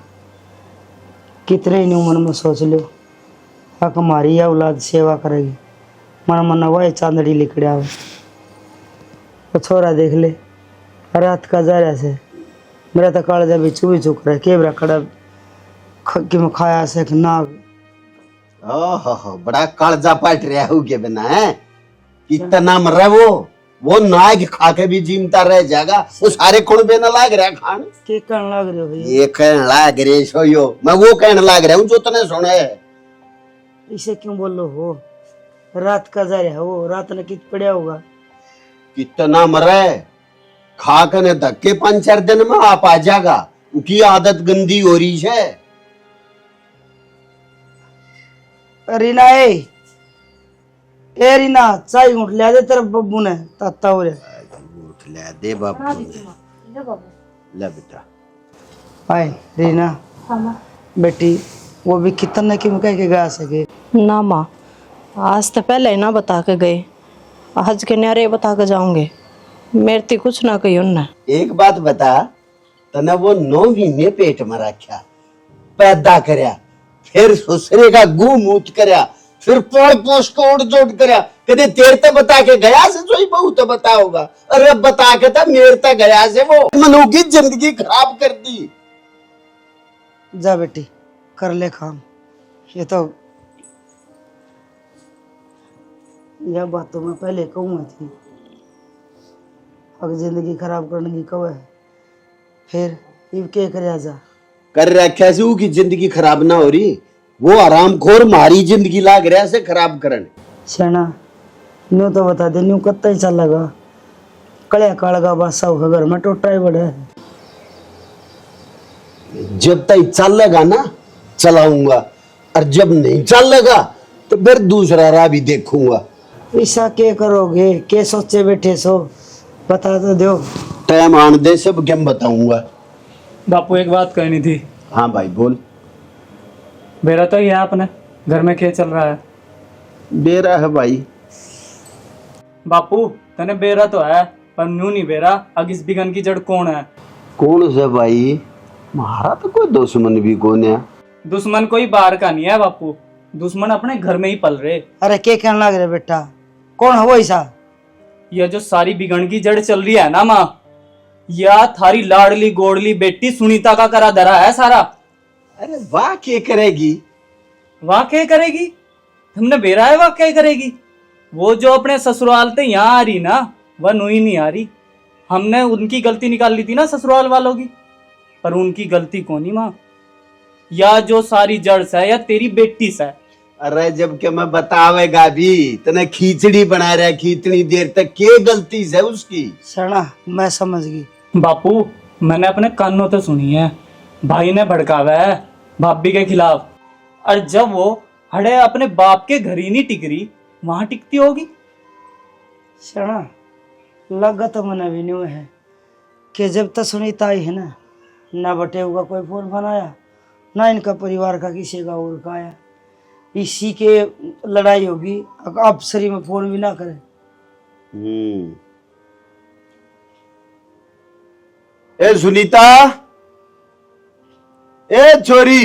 कितने ही मन में सोच लो हक हमारी या औलाद सेवा करेगी, मन मन वही चांदड़ी लिखड़ा हो। तो छोरा देख ले, रात का जा रहा से मेरा तो कालजा भी चुभी चुक रहा है, केबरा कड़ा कि मैं खाया से कि ना। ओहो बड़ा कालजा पाट रहा हूँ के बिना है, कितना मर रहा वो नाग खा के भी जीमता रह जाएगा, वो सारे कुण बेना लाग रहा खान। के कहने लग रहे हो भैया? ये कहने लाग रहे सो यो, मैं वो कहने लाग रहा हूँ जो तने सुने है। इसे क्यों बोलो हो? रात का जा रहा है वो, रात ने कित पड़ा होगा। कितना मरे, खा के धक्के 5-4 दिन में आप आ जाएगा, उनकी आदत गंदी हो रही है। रीना ए रीना, चाय घूट लिया दे तेरे बब्बू ने, ताता हो रहा। उठ ले दे बाबू ले बेटा। आए रीना बेटी, वो भी कितना क्यों कह के गा सके? ना माँ, आज तो पहले ही ना बता के गए, आज के न्यारे बता के जाऊंगे, मेरे ते कुछ ना कही उनने। एक बात बता, तना वो 9 महीने पेट में रखा, पैदा करया, फिर ससुरे का गू मूत करया, फिर पोड़ पोष को उड़ जोड़ करया, कदे तेर ते बता के गया से जो ही बहू तो बता होगा, अरे बता के था मेरे तक गया से वो मनु की जिंदगी खराब कर दी। जा बेटी कर ले काम, ये तो यह बातों में पहले कहूँगा थी, अब जिंदगी खराब करने की कव है, फिर इब के कर जा कर रखा से की जिंदगी खराब ना हो रही, वो आरामखोर मारी जिंदगी लाग रहा से खराब करने। सेना न्यू तो बता दे, न्यू कत्ता ही चल लगा, कड़िया कालगा बादशाह घर में टोटा ही बड़ा है। जब तक चलेगा ना चलाऊंगा, और जब नहीं चलेगा तो फिर दूसरा राह भी देखूंगा। ऐसा क्या करोगे, क्या सोचे बैठे सो, बता तो दो। टाइम आने दे, सब क्या बताऊंगा। बापू एक बात कहनी थी। हाँ भाई बोल। बेरा तो ही है अपने घर में, क्या चल रहा है? बेरा है भाई। बापू तने बेरा तो है, पर न्यू नहीं बेरा, अब इस बिगन की जड़ कौन है? कौन से भाई? हमारा तो कोई दुश्मन भी कौन है। दुश्मन कोई बाहर का नहीं है बापू, दुश्मन अपने घर में ही पल रहे। अरे क्या कहने लग रहे बेटा, कौन है वो ऐसा? यह जो सारी बिगड़ की जड़ चल रही है ना माँ, या थारी लाडली गोडली बेटी सुनीता का करा धरा है सारा। अरे वाह क्या करेगी? वाह क्या करेगी? तुमने बेरा है वाह क्या करेगी? वो जो अपने ससुराल से यहाँ आ रही ना, वह नुई नहीं आ रही, हमने उनकी गलती निकाल ली थी ना ससुराल वालों की, पर उनकी गलती कौन ही माँ, या जो सारी जड़ से है या तेरी बेटी से है। अरे जब के मैं बतावेगा भी तने खींचड़ी बना रहा कितनी देर तक, के गलती है उसकी। शरणा मैं समझ गई। बापू मैंने अपने कानों से सुनी है, भाई ने भड़कावा है भाभी के खिलाफ, और जब वो हड़े अपने बाप के घर ही नहीं टिक रही, वहां टिकती होगी। शरणा लगा तो मन भी नहीं है कि जब तक सुनीता आई है ना बटेऊ का कोई फोन बनाया, ना इनका परिवार का किसी का और का आया। इसी के लड़ाई होगी, अब सरी में फोन भी ना करे। ए सुनीता, ए छोरी,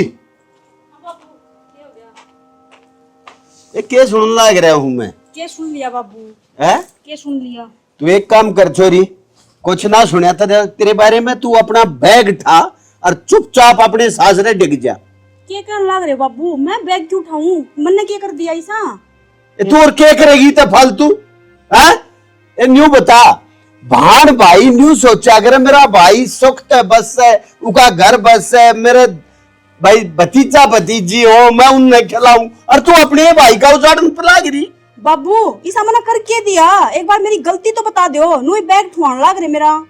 ये क्या सुन लग रहा हूं मैं? के सुन लिया बाबू, है के सुन लिया? तू एक काम कर छोरी, कुछ ना सुना था तेरे बारे में, तू अपना बैग उठा और चुपचाप अपने सासरे डिग जा। के कर लाग रहे बाबू, मैं बैग क्यों उठाऊं? मैंने क्या कर दिया ऐसा? तू और क्या करेगी तो फालतू? है ए न्यू बता, भान भाई न्यू सोचा अगर मेरा भाई सुख है बस है, उनका घर बस है, मेरे भाई भतीजा भतीजी हो, मैं उन्हें खिलाऊं, और तू अपने भाई का उजाड़न पर लाग रही। बाबू ऐसा मना कर के दिया, एक बार मेरी गलती तो बता दो। नुई बैग उठवाने लाग रहे मेरा।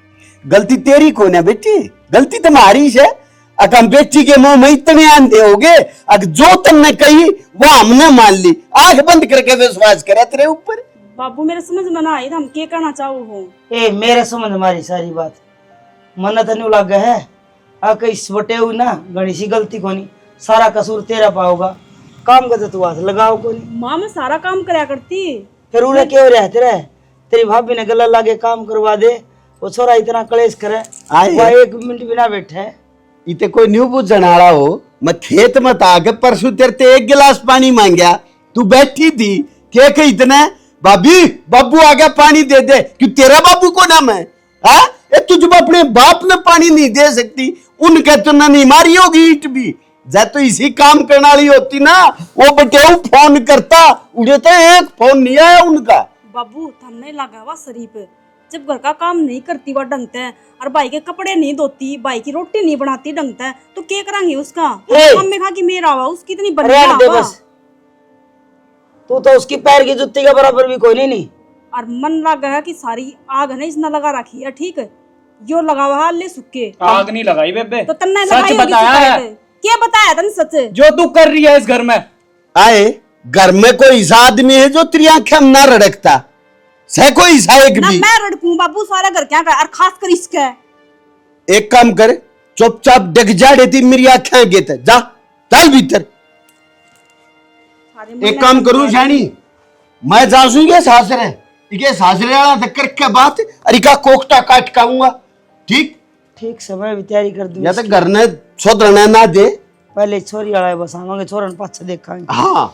गलती तेरी कौन है बेटी? गलती तुम्हारी है। अगर हम बेटी के मुंह में इतने आंधे हो गए, अगर जो तुमने कही वो हमने मान ली, आंख बंद करके विश्वास करा तेरे ऊपर। बाबू मेरे समझ में ना आई, हम के करना चाहो हो? ए मेरे समझ हमारी सारी बात मन तो नहीं लग है। आके इस बटेऊ ना गणी सी गलती कोनी, सारा कसूर तेरा पाओगा। काम का तो तू हाथ लगाओ कोनी। माँ मैं सारा काम कराया करती, फिर उन्हें क्यों रहते रहे? तेरी भाभी ने गला लागे काम करवा दे, वो छोरा इतना कलेश करे, वो एक मिनट भी ना बैठे। इते कोई न्यू पूछने वाला हो, मैं खेत में था के परसों तेरे ते एक गिलास पानी मांगया, तू बैठी थी क्या कही इतना, भाभी बाबू आ गया पानी दे दे, क्यों तेरा बाबू को नाम है? तू जब अपने बाप ने पानी नहीं दे सकती, उनके तो ना नहीं मारी होगी ईट भी, जा तो इसी काम करने वाली होती ना, वो बटेऊ फोन करता, उन्हें तो एक फोन नहीं आया उनका। बाबू थमने लगा हुआ शरीफ, जब घर का काम नहीं करती वह ढंग से, और भाई के कपड़े नहीं धोती, भाई की रोटी नहीं बनाती ढंग से, तो क्या करांगे उसका? मम्मी कहा कि मेरा हुआ, उसकी इतनी बनी बस तू तो उसकी पैर की जुत्ती के बराबर भी कोई नहीं। और मन लगा है कि सारी आग है ना इसने लगा रखी है, ठीक है यो लगा हुआ ले सुखे। आग नहीं लगाई बेबे, तो तन्ने सच बताया है। क्या बताया तन सच? जो तू कर रही है इस घर में। आए घर में कोई ऐसा आदमी है जो तेरी आंखें ना रड़कता, से कोई ऐसा एक ना भी? मैं रड़कूं बाबू, सारा घर क्या कर, और खास कर इसका। एक काम कर, चुपचाप डिग जा देती मेरी आंखें गेते, जा चल भीतर। एक काम करूं शानी, मैं जाऊंगा सासरे, इके सासरे वाला धक्कर के बात अरिका कोकटा काट काऊंगा, ठीक ठीक समय भी तैयारी कर दूं। या तो घर ने छोड़ने ना दे, पहले छोरी वाला बसावांगे, छोरन पाछे देखांगे। हाँ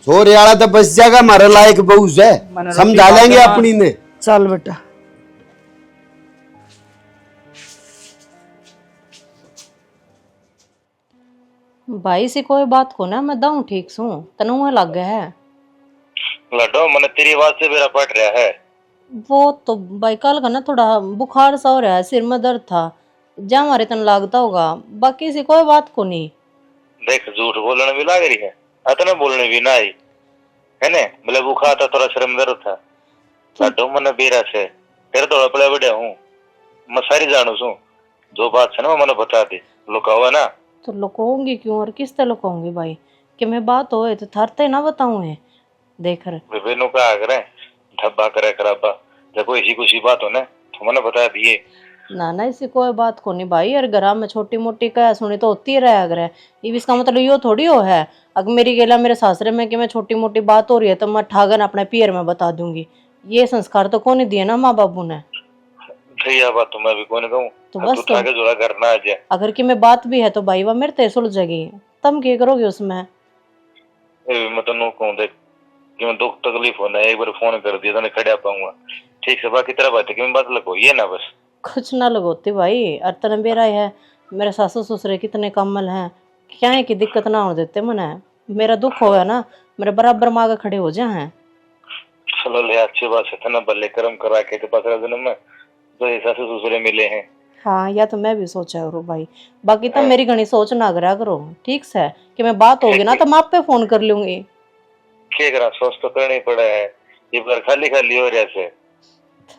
छोरे वाला तो बस जाएगा, हमारे लायक बहू है, समझा लेंगे अपनी ने। चल बेटा। भाई से कोई बात को ना मैं दाऊं ठीक सू तनुआ लग गया है लड्डो, मन तेरी आवाज से मेरा पट रहा है। वो तो भाई कल का ना थोड़ा बुखार सा हो रहा है, सिर में दर्द था, जा हमारे तन लागता होगा, बाकी से कोई बात को नहीं। देख झूठ बोलने भी लाग रही है, इतना बोलने भी ना आई है ने, बोले बुखार था, थोड़ा सिर में दर्द था। लड्डो मन बेरा से तेरे थोड़ा पड़े बड़े हूँ, मैं सारी जानू सू, जो बात है ना मैंने बता दी, लुका हुआ ना तो लुकाऊंगी क्यों, और किस तरह लुकाऊंगी भाई, कि मैं बात होए तो थरते ना बताऊं है। देख रहे विभिन्न का आग्रह धब्बा करे खराबा, जब कोई ऐसी कुछ बात हो ना तो मैंने बता दिए ना ना, इसी कोई बात को नहीं भाई, और घर में छोटी मोटी कह सुनी तो होती रहे अगर है, ये इसका मतलब यो थोड़ी हो है अगर मेरी गेला मेरे सासरे में कि मैं छोटी मोटी बात हो रही है तो मैं ठागन अपने पियर में बता दूंगी, ये संस्कार तो कौन दिए ना माँ बाबू ने। बात तो मैं भी कौन कहूँ, तो बस तो जोड़ा करना आ जाए, अगर कि मैं बात भी है तो भाई वह मेरे ते सुलझेगी, तुम क्या करोगे उसमें? मैं तो नो कहूँ देख कि मैं दुख तकलीफ होना है, एक बार फोन कर दिया तो खड़ा पाऊंगा, ठीक है, बाकी तरह बात है कि मैं बात लगो ये ना बस कुछ ना लगोती भाई, अर्तन बेरा है, मेरे सासू ससुरे कितने कमल हैं, क्या है कि दिक्कत ना हो देते मने, मेरा दुख होगा ना मेरे बराबर मांग खड़े हो जाए। चलो ले अच्छी बात है ना, बल्ले कर्म करा के तो 15 दिन में तो ये सासू ससुरे मिले हैं। हाँ या तो मैं भी सोचा करूँ भाई, बाकी तो मेरी घनी सोच ना करा करो, ठीक से कि मैं बात होगी ना तो मैं आप पे फोन कर लूंगी। क्या करा, सोच तो करनी पड़ा है। ये घर खाली खाली हो रहा से,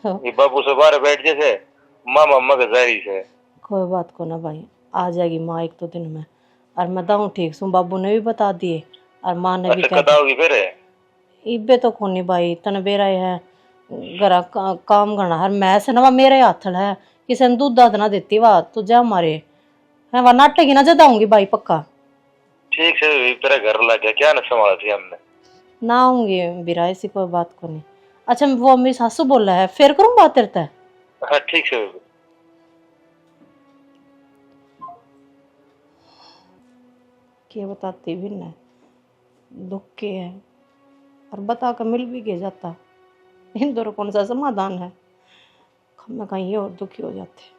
तो ये बाबू से बाहर बैठ जैसे माँ मम्मा के जारी से। कोई बात को ना भाई, आ जाएगी माँ एक दो दिन में। और मैं दाऊँ ठीक सू, बाबू ने भी बता दिए और माँ ने भी अच्छा कह कदा होगी फिर? इबे तो कोनी भाई, तन बेरा है घरा काम करना हर मैं से ना मेरे हाथ है, किसी ने दूध दाद ना देती वा तो जा मारे है वह नाटक ही ना जताऊंगी भाई पक्का। ठीक है, तेरा घर लग गया क्या ना संभाला थी हमने। ना आऊंगी बिरा, ऐसी कोई बात को नहीं। अच्छा वो मेरी सासू बोल रहा है, फिर करूँ बात तेरे तक? हाँ ठीक है। क्या बताती भी ना, दुख के है और बता कर मिल भी गया जाता, इन दोनों कौन सा समाधान है, मैं कहीं ये और दुखी हो जाते।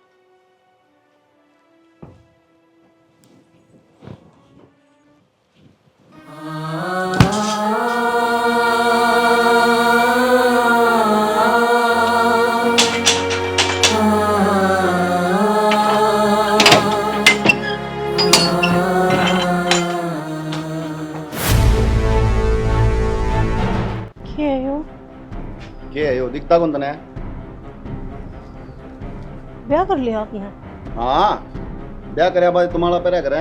क्या है यो? क्या है यो दिखता कौन तने? ब्याह कर लिया आपने? हाँ ब्याह करे बाद तुम्हारा पैरा करे।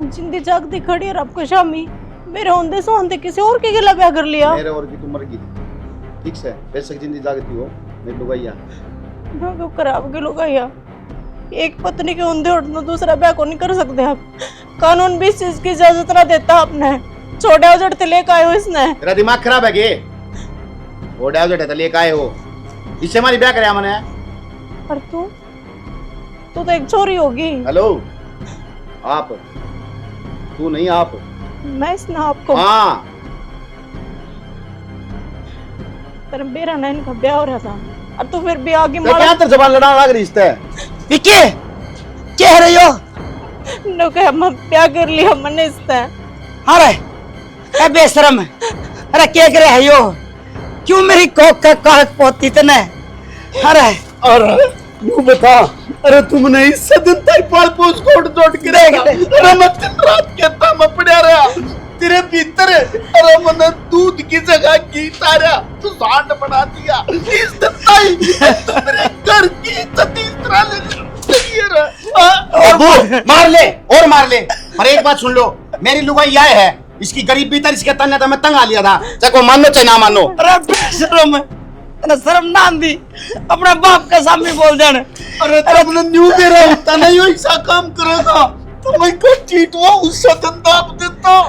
जिंदी जागती खड़ी है आपको शामी, मेरे होंदे सोंदे किसी और के गिला ब्याह कर लिया। मेरे और की तुम मर गई ठीक से, बेशक जिंदी जागती हो मेरी लुगाइया। मैं क्यों खराब के लोग आया, एक पत्नी के होंदे उठना दूसरा ब्याह को नहीं कर सकते आप, कानून भी इस चीज की इजाजत ना देता आपने। छोड़े उजड़ते लेके आए हो इसने। तेरा दिमाग खराब है के? छोड़े उजड़ते लेके आए हो, इससे हमारी ब्याह करे मैंने। और तू तो एक चोरी होगी। हेलो आप, तू नहीं आप। मैं इसने आपको हाँ तेरे बेरा ना इनका ब्याह हो रहा था और तू फिर भी आगे तो क्या तेरे जबान लड़ा लग रही है? विक्की कह रही हो? नो कह हम ब्याह कर लिया मैंने इससे। अरे ए बेशरम, अरे क्या करे है यो? क्यों मेरी कोक का कागज पोती तने? अरे अरे यू बता, अरे तुमने इस दिन तक पाल पोस कोट जोड़ के रखा। अरे मैं दिन रात कहता मैं पड़ा रहा तेरे भीतर। अरे मैंने दूध की जगह घी तारा तू सांड बना दिया। इस दिन तक तो मेरे घर की इज्जत इस तरह ले और वो मार ले और मार ले, पर एक बात सुन लो, मेरी लुगाई यह है, इसकी गरीब भीतर इसके तन्ने तो मैं तंग आ लिया था, चाहे को मानो चाहे ना मानो। अरे बेशरम, अरे शर्म ना आंदी अपना बाप का सामने बोल देने। अरे तुमने न्यू मेरा होता नहीं हो ऐसा काम करेगा तो मैं को चीटवा उससे धंधा आप देता।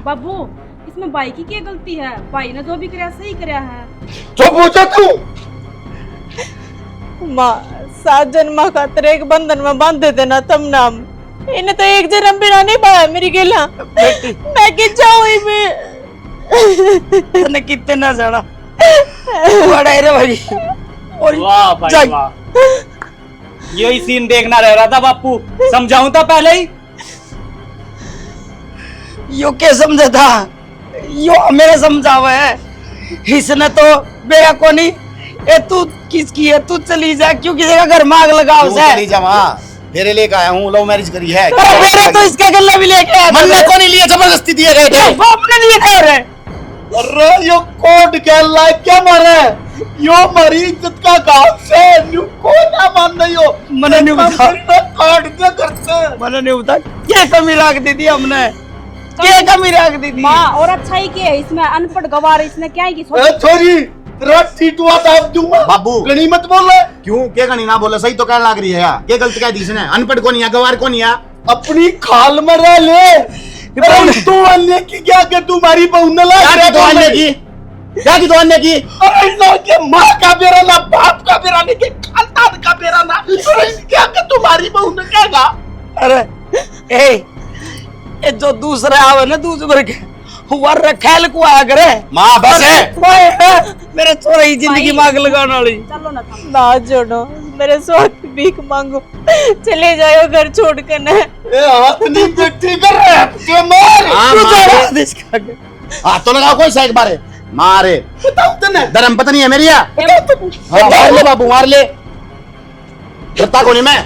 बाबू इसमें भाई की क्या गलती है? भाई ने जो भी कराया सही कराया है। जो पूछा तू माँ 7 जन्म खातर एक बंधन में बांध देते ना तम नाम, इन्हें तो एक जन्म बिना नहीं पाया मेरी गेला। मैं कि जाऊँ तने कितने ना जाना बड़ा रे भाई। और वाह भाई वाह, यही सीन देखना रह रहा था बापू, समझाऊं था पहले ही। यो क्या समझा था, यो मेरे समझावा है, इसने तो मेरा को नहीं। ए तू किसकी है? तू चली जा, क्यों किसी का घर मांग लगा उसे? चली जा मां, तेरे लेके आया हूं, लव मैरिज करी है। मेरे तो इसका गल्ला भी लेके आया, मन को नहीं लिया, जबरदस्ती दिए गए थे। अपने लिए थे। अरे अरे यो कोड के लायक क्या मारे यो हमारी इज्जत का काम से न्यू को ना मान नहीं हो। मने नहीं बता, काट क्या करते मने नहीं बता क्या कमी रख दी थी हमने, क्या कमी रख दी थी? माँ और अच्छा ही किया है, इसमें अनपढ़ गवार इसने क्या ही की सोची? छोरी तेरा सीटवा दाब दूंगा। बाबू गणी मत बोल रहे क्यों, क्या गणी ना बोले, सही तो कहने लग रही है यार, ये गलत कह दी इसने, अनपढ़ को नहीं है, गवार को नहीं है। अपनी खाल में रह ले। तू अन्य की क्या के तुम्हारी बहू न ला क्या की दुआने की, क्या की दुआने की? अरे ना के माँ का बेरा ना बाप का बेरा नहीं के खानदान का बेरा ना, अरे क्या के तुम्हारी बहू ने क्या कहा? अरे ए जो दूसरे आवे ना दूसरे के वर रखेल को आया करे। माँ बस है, मेरे छोरे ही जिंदगी मांग लगाने वाली। चलो ना था ना जोड़ो, मेरे स्वाद की भीख मांगो, चले जाओ घर छोड़ कर न। ए हाथ नहीं बैठी कर रहे हैं, मार हाँ, तू मार। जरा। हाथ तो लगाओ कोई सा एक बार, मारे बताओ तो ना। धर्म पत्नी है मेरी। हाँ, मार ले बाबू, मार ले। करता कौन है मैं?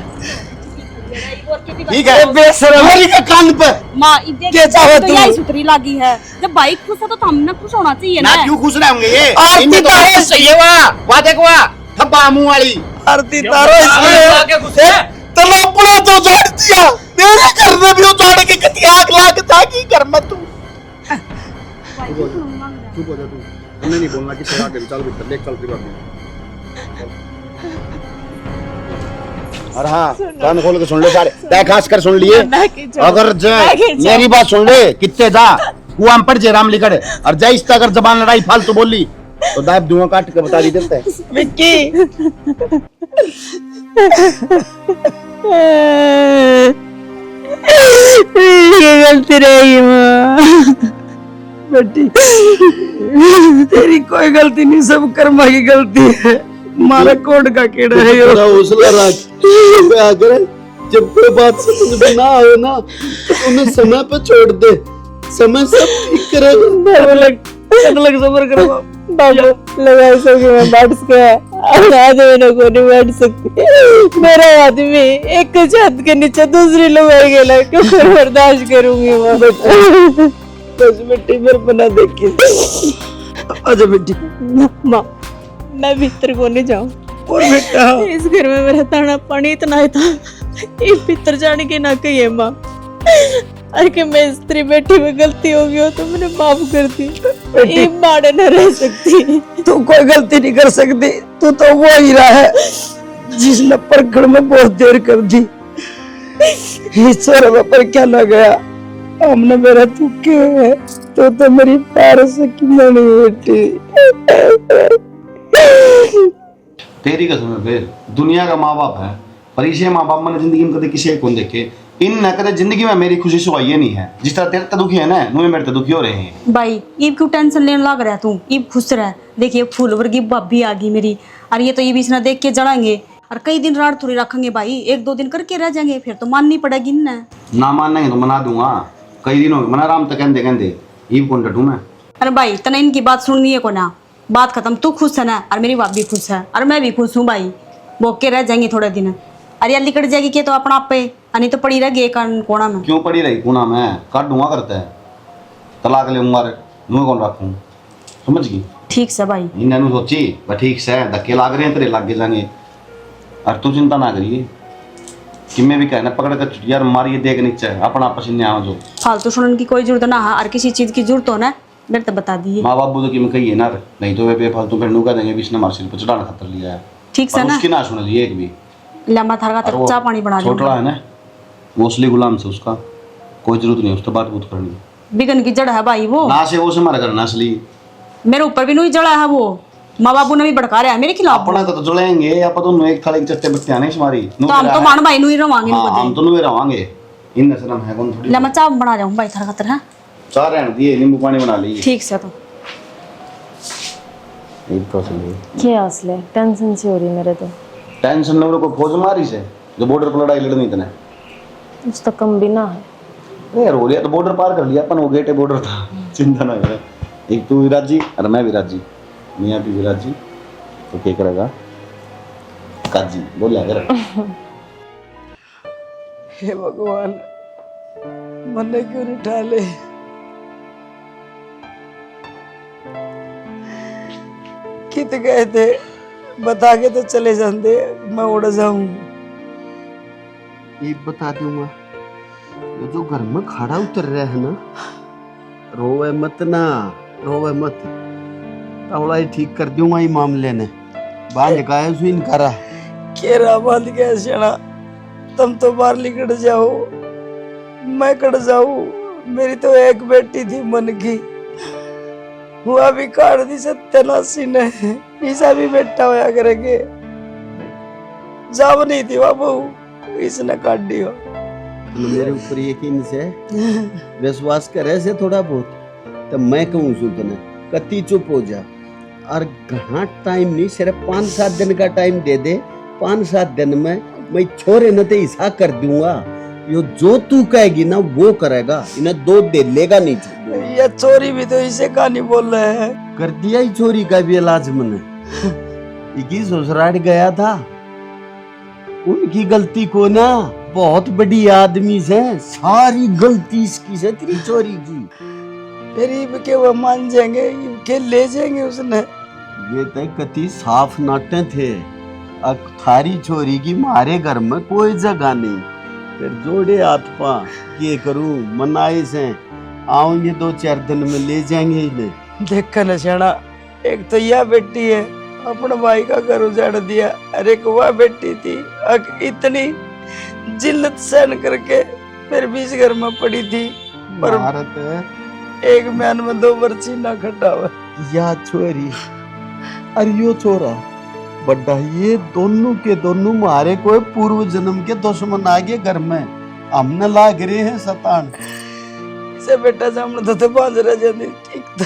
ठीक है, बेशरम मेरी के कान पर। माँ क्या चाहो तो तू? यही सुतरी लगी है। जब भाई खुश है तो हमने खुश होना चाहिए ना ना। क्यों खुश रहेंगे ये? आरती इनमें तो तो है। खुश चाहिए वाह देखो वाह थब्बा मुंह वाली। आरती तारो इसमें तो लोपड़ा तो उजाड़ दिया, मेरे घर में भी उजाड़ के कति आग लाग जाएगी घर में तू। चुप हो जा तू, हमने नहीं बोलना कि तेरा आगे चल भीतर देख, चल फिर और हाँ कान खोल के सुन ले सारे, तय खास कर सुन लिए। अगर मेरी बात सुन ले, कितने जा कुआं में पड़ जे राम लिकड़, और जय इस अगर जबान लड़ाई फालतू बोली तो दाब धुआं काट के बता दी देते हैं। विक्की गलती रही माँ, बेटी तेरी कोई गलती नहीं, सब कर्मा की गलती है। मारा कोड का कीड़ा है ये। थोड़ा हौसला रख। अगर जब कोई बात समझ में ना आए ना तो उन्हें समय पे छोड़ दे, समय सब ठीक करेगा। लग सबर करो बाबू लगा सके मैं बैठ गया, अब आदमी को नहीं बैठ सकती। मेरा आदमी एक छत के नीचे दूसरी लगाई गेला, क्यों बर्दाश्त करूंगी मैं? बस बेटी मेरे बना देखी। आजा बेटी। माँ मैं भीतर को नहीं जाऊँ, और बेटा इस घर में मेरा ताना पानी इतना ही था, ये भीतर जाने की ना कही है माँ। अरे कि मैं स्त्री बेटी में गलती हो गई हो तो मैंने माफ कर दी, ये माड़े न रह सकती। तू कोई गलती नहीं कर सकती, तू तो वो हीरा है जिसने परखड़ में बहुत देर कर दी। ईश्वर पर क्या ना गया, हमने मेरा तू क्यों है, तो मेरी पारस की मनी बेटी। तेरी कसम है फिर दुनिया का माँ बाप है, पर इसे माँ बाप मैंने जिंदगी में कभी किसी को देखे इन न कदे जिंदगी में मेरी खुशी सुहाई नहीं है। जिस तरह तेरे तो दुखी है ना, नुए मेरे तो दुखी हो रहे हैं। भाई ईब क्यों टेंशन लेने लग रहा है तू? ईब खुश रह। देखिए फूल वर्गी भाभी आ गई मेरी, और ये तो ये बीच ना देख के जड़ाएंगे, और कई दिन रात थोड़ी रखेंगे भाई, एक दो दिन करके रह जाएंगे, फिर तो माननी पड़ेगी ना मानना तो मना दूंगा, कई दिन हो गए मना राम तक कहते कहते ईब कौन डटू मैं। अरे भाई तना इनकी बात सुननी है को ना, बात खत्म। तू खुश है ना, और मेरी बाप भी खुश है, और मैं भी खुश हूँ भाई। भोग के रह जाएंगे थोड़े दिन, अरे निकट जाएगी के तो अपना आप पे, नहीं तो पड़ी रहेगी एक कोना में। क्यों पड़ी रही कोना में? काट दूंगा करता है, तलाक ले मारे नुए कौन रखूं, समझ गई? ठीक से भाई, इन्हें सोची वह ठीक से धक्के लाग रहे हैं तेरे लागे जाएंगे, और तू चिंता ना करिए कि मैं भी कहना पकड़ कर यार मारिए देख नीचे अपना पसीने आओ जो फालतू सुनने की कोई जरूरत ना है, और किसी चीज की जरूरत हो ना मेरे तो बता दिए। माँ बाप तो कि मैं कहिए ना, नहीं तो वे बेफालतू फिर नुका देंगे बीच ने मार सिर पर चढ़ाने खतर लिया है। ठीक से ना, उसकी ना सुन लिए एक भी लंबा थार का चाह पानी बना छोटा है ना, वो असली गुलाम से उसका कोई जरूरत नहीं उसको बात बूत करनी। बिगन की जड़ है भाई वो, ना से वो से मारा करना असली मेरे ऊपर भी नहीं जड़ा है वो, माँ बाबू ने भी भड़का रहा है मेरे खिलाफ। अपना तो जलेंगे आप तो एक थाली चट्टे बट्टे आने हमारी तो हम तो मान भाई नहीं रवांगे, हम तो नुए रवांगे इन शर्म है कौन थोड़ी। लंबा चाह बना रहा हूँ भाई थार खातर है। चाह रहने दिए नींबू पानी बना लीजिए। ठीक से तो क्या हौसले टेंशन सी हो रही मेरे तो। टेंशन लोगों को फौज मारी से जो बॉर्डर पर लड़ाई लड़नी इतने कुछ तो कम भी ना है। अरे यार हो लिया तो बॉर्डर पार कर लिया अपन, वो गेटे बॉर्डर था चिंता ना करे। एक तू विराज जी और मैं विराज जी, मियाँ भी विराज जी, तो क्या करेगा काजी बोलिया कर। हे भगवान मन क्यों नहीं ठाले, कित गए थे बता के तो चले जाते, मैं उड़ जाऊं। ये बता दूंगा, ये जो घर में खड़ा उतर रहा है ना, रोवे मत ना, रोवे मत, तवला ही ठीक कर दूंगा ये मामले ने। बाल गाय सुइन करा केरा बांध के शना, तुम तो बाहर निकल जाओ, मैं कट जाऊं। मेरी तो एक बेटी थी मन की, हुआ भी काट दी सत्यानाशी ने, ईसा भी बेटा होया करेंगे। जाव नहीं थी बाबू, इसने काट दियो। मेरे ऊपर यकीन से विश्वास करे से थोड़ा बहुत, तो मैं कहूँ सुन तने कति चुप हो जा, और घना टाइम नहीं, सिर्फ 5-7 दिन का टाइम दे दे। 5-7 दिन में मैं छोरे न ते हिस्सा कर दूंगा, यो जो तू कहेगी ना वो करेगा, इन्हें 2 दे लेगा नहीं। ये चोरी भी तो इसे कहानी बोल रहे हैं। कर दिया ही चोरी का भी इलाज मैंने। 21 ससुराल गया था, उनकी गलती को ना बहुत बड़ी आदमी से सारी गलती इसकी से तेरी चोरी की। फिर ये के वो मान जाएंगे, ये के ले जाएंगे उसने। ये तो कति साफ नाटे थे। अब थारी चोरी की मारे घर में कोई जगह नहीं। फिर जोड़े हाथ पा ये करूं मनाए से आऊंगे 2-4 दिन में ले जाएंगे इन्हें। देखा न शाना, एक तो यह बेटी है अपने भाई का घर उजाड़ दिया, अरे एक वह बेटी थी इतनी जिल्लत सहन करके फिर भी इस घर में पड़ी थी, पर भारत है एक म्यान में 2 बरसी ना खटा हुआ। या छोरी और यो छोरा बड्डा, ये दोनों के दोनों मारे कोई पूर्व जन्म के दुश्मन आगे घर में हमने लाग रहे हैं सतान। से बेटा सामने तो बांध रह जाती ठीक तो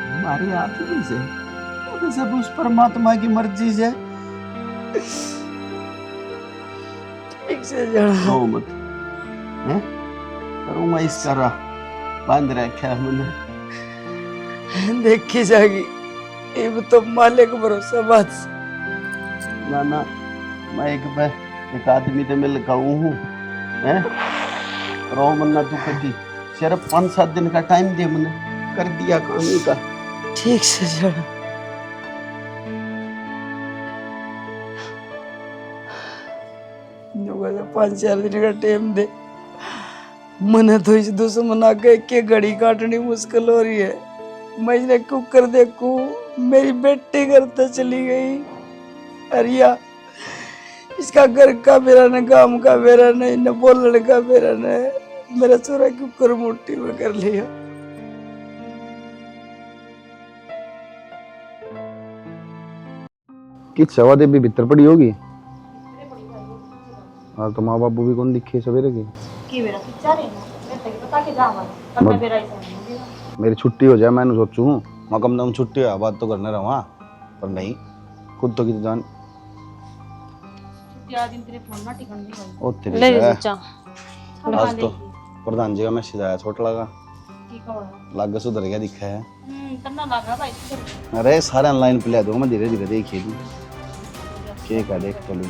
हमारे हाथ में से अब सब उस परमात्मा की मर्जी से। ठीक से जाना रो मत हैं, करूंगा इसका राह बांध रखा मैंने। देखी जाएगी, ये तो मालिक भरोसा बात। ना ना, मैं एक आदमी से मिल कहूँ हूँ हैं, रो मन्ना तू कभी सिर्फ 5-7 दिन का टाइम दे, मैंने कर दिया काम ही का। ठीक से जाना। जो 5-4 दिन का टाइम दे, मने तो इस दुश्मन आके के घड़ी काटनी मुश्किल हो रही है। मैं इन्हें कुकर देखू, मेरी बेटी घर तो चली गई, अरिया इसका घर का बेरा न, काम का बेरा नहीं, न बोलने का बेरा नहीं। मेरा चोरा कुकर मोटी में कर लिया। कि सवा देवी भीतर पड़ी होगी। हाँ तो माँ बाबू भी कौन दिखे सवेरे की मेरी छुट्टी हो जाए, मैंने सोचू हूँ मैं कम दम छुट्टी है बात तो करने रहा, पर नहीं खुद तो की जान ओ तेरी ले है। चाचा आज तो प्रधान जी का मैसेज आया, छोटा लगा लाग सुधर गया दिखा है। अरे सारे ऑनलाइन पे ले दो, मैं धीरे धीरे देखिए तू के का देख तो लूं।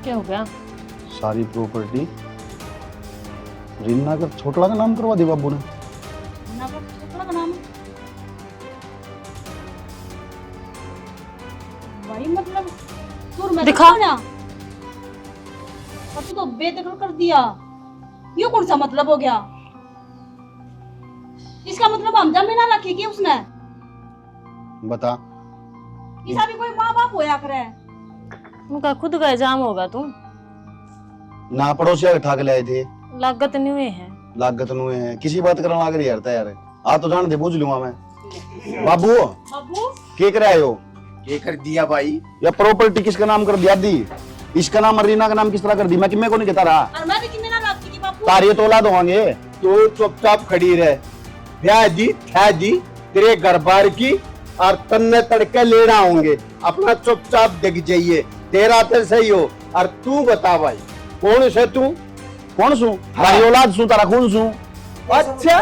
क्या हो गया? सारी प्रॉपर्टी रीना का छोटा का नाम करवा दी बाबू ने। भाई मतलब तू दिखा। और तू तो बेदखल कर दिया, ये कौन सा मतलब हो गया? इसका मतलब हम जमीन ना रखी की उसने? बता इसका भी कोई माँ बाप होया करे? उनका खुद का इल्जाम होगा तू। ना पड़ोसिया के ठाक ले आए थे, लागत नहीं हुए हैं। लागत नुए हैं किसी बात करने लाग रही यार आ तो जान दे पूछ लूंगा मैं। बाबू बाबू के कर आए हो? ये कर दिया भाई, या प्रॉपर्टी किसका नाम कर दिया दी? इसका नाम और रीना का नाम किस तरह कर दी? मैं को नहीं कहता रहा, और मैं भी किन्ने ना रखी की बापू। तारी तो औलाद होंगे। तो चुपचाप खड़ी रहे, ब्याह दी था दी तेरे घर बार की और तन्ने तड़के लेना होंगे, अपना चुपचाप दिख जाइए, तेरा तो सही हो। और तू बता भाई कौन से तू? कौन सू? तारी औलाद सू, तारा खून सू। अच्छा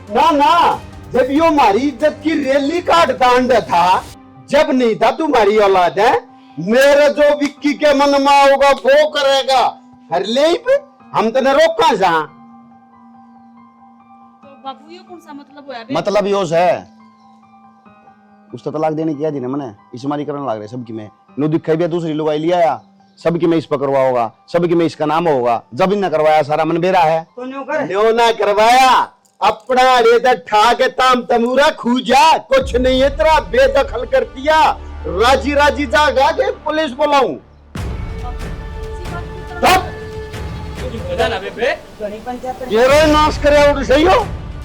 ना ना, जब यो हमारी इज्जत की रैली काटता अंडा था, जब नहीं था तुम्हारी औलाद है, मेरे जो विक्की के मन में होगा वो करेगा। हर ले हम तो रोका जा। तो बाबू ये कौन सा मतलब होया बे? मतलब योश है उसको तलाक देने की दी ना मैंने, इसमारी करने लग रहे सबकी में नो दिखाई भी दूसरी लुगाई लिया या सबकी में इस पर करवा होगा, सबकी में इसका नाम होगा। जब इन करवाया सारा मन बेरा है न्यो ना करवाया, अपना रेता ठा के ताम तमूरा खूजा, कुछ नहीं है तेरा बेदखल कर दिया। राजी राजी जागा के पुलिस बुलाऊं? ये रे नाश करे उड़ सही हो,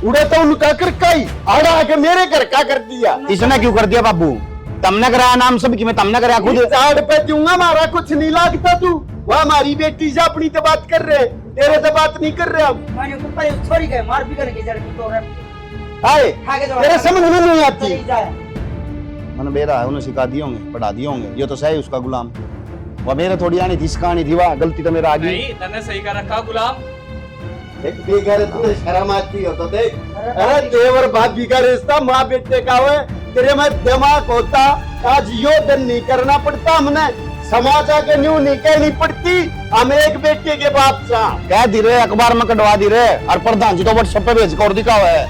उड़े तो उनका कर कई आड़ा आके मेरे घर का कर दिया। इसने क्यों कर दिया बाबू? तुमने कराया नाम सबकी में, तुमने कराया खुद। झाड़ पे दूंगा, मारा कुछ नहीं लागता। तू वह हमारी बेटी से अपनी तो बात कर रहे, तेरे से बात नहीं कर रहे हम। आए तेरे समझ में नहीं आती। मन बेरा है, उन्हें सिखा दिए होंगे, पढ़ा दिए होंगे, ये तो सही उसका गुलाम। वो मेरे थोड़ी आनी थी, इसकानी थी, वाह गलती तो मेरा आ गई। नहीं तने सही कर रखा गुलाम। एक बेघर तुझे शर्म आती हो तो देख, अरे देवर भाभी का रिश्ता माँ बेटे का है, तेरे में दिमाग होता आज यो दिन नहीं करना पड़ता, हमने समाज आके न्यू नहीं कहनी पड़ती, हम एक बेटे के बाप सा कह दी रे, अखबार में कटवा दी रे, और प्रधान जी तो व्हाट्सएप पे भेज कर दिखावा है।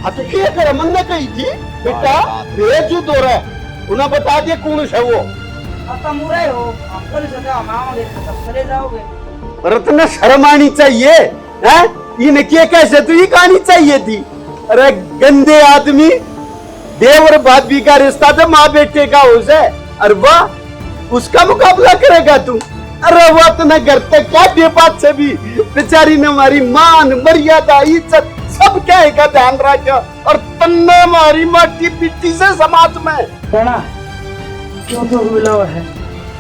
हाँ तो क्या करे, मन ने कही थी बेटा बेजुद हो रहा है, उन्हें बता दिए कौन है वो। आता मुरे हो, आपको नहीं सका, हम आवांगे तो चले जाओगे। पर तुम्हें शर्म आनी चाहिए, हैं? इनके कैसे तो ये कहानी चाहिए थी। अरे गंदे आदमी, देवर भाभी का रिश्ता तो माँ बेटे का है, अरे वाह उसका मुकाबला करेगा तू। अरे वो अपने घर तक क्या दे बात से भी, बेचारी ने हमारी मान मर्यादा इज्जत सब क्या का ध्यान रखा, और तन्ने हमारी माटी पिट्टी से समाज में कहना क्यों तो मिला हुआ है,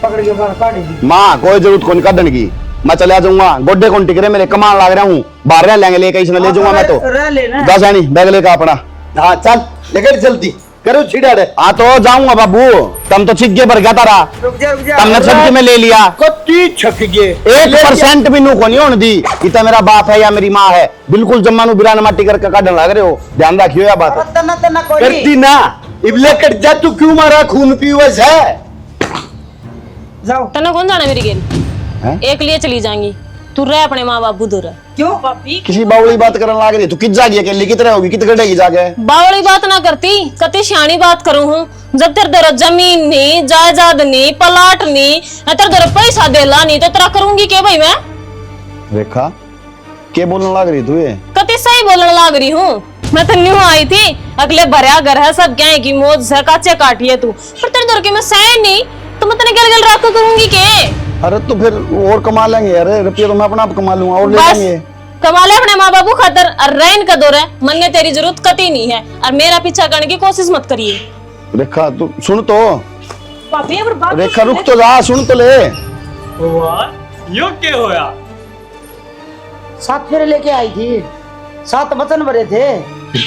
पकड़ के बाहर काटेगी। माँ कोई जरूरत कौन काटने की, मैं चले जाऊंगा, गोड्डे कौन टिक रहे मेरे, कमान लाग रहा हूँ, बाहर रह लेंगे, लेके इसने ले जाऊंगा मैं तो। रह लेना दस आनी बैग लेकर अपना। हाँ चल लेकर जल्दी करो छिड़ा रे। हाँ तो जाऊंगा बाबू, तुम तो छिक्के भर गया तारा, रुक जा तुमने छक्के में ले लिया, कत्ती छक गए 1% भी नू को नहीं होने दी, इतना मेरा बाप है या मेरी माँ है, बिल्कुल जम्मा नु बिरान माटी करके काटने लग रहे हो, ध्यान रखियो या बात। तना तना कोई करती ना इबले कट जा, तू क्यों मारा खून पीवस है। जाओ। तने कौन जाना मेरी गेल, हैं? एक लिए चली जाएंगी, तू रह अपने माँ बाप दूर रह। क्यों भाभी? किसी बावली बात करने लग रही, तू कित जागी अकेली, कितने होगी, कित गड़ेगी जाके। बावली बात ना करती, कति सियाणी बात करूं हूँ, जब तेरे दर जमीन नहीं, जायदाद नहीं, पलाट नहीं, तेरे दर पैसा देला नहीं, तो तेरा करूंगी के भाई मैं। रेखा के बोलने लग रही तू ये, कति सही बोलने लग रही हूँ, मैं तो न्यू आई थी, अगले भरया घर है, सब क्या है की मौज से काचे काटी है तू, पर तेरे दर के मैं सह नहीं, तो मैं तेने गल गल रख करूंगी के। अरे तो फिर और कमा लेंगे, अरे रुपये तो मैं अपना आप कमा लूंगा और ले बस लेंगे। कमा ले अपने माँ बाबू खातर, और रैन का दौर है, मन ने तेरी जरूरत कती नहीं है, और मेरा पीछा करने की कोशिश मत करिए। रेखा तू सुन तो, भाभी अब बात रेखा रुक तो जा, सुन तो ले। यो क्या होया? 7 फेरे लेके आई थी, 7 वचन भरे थे,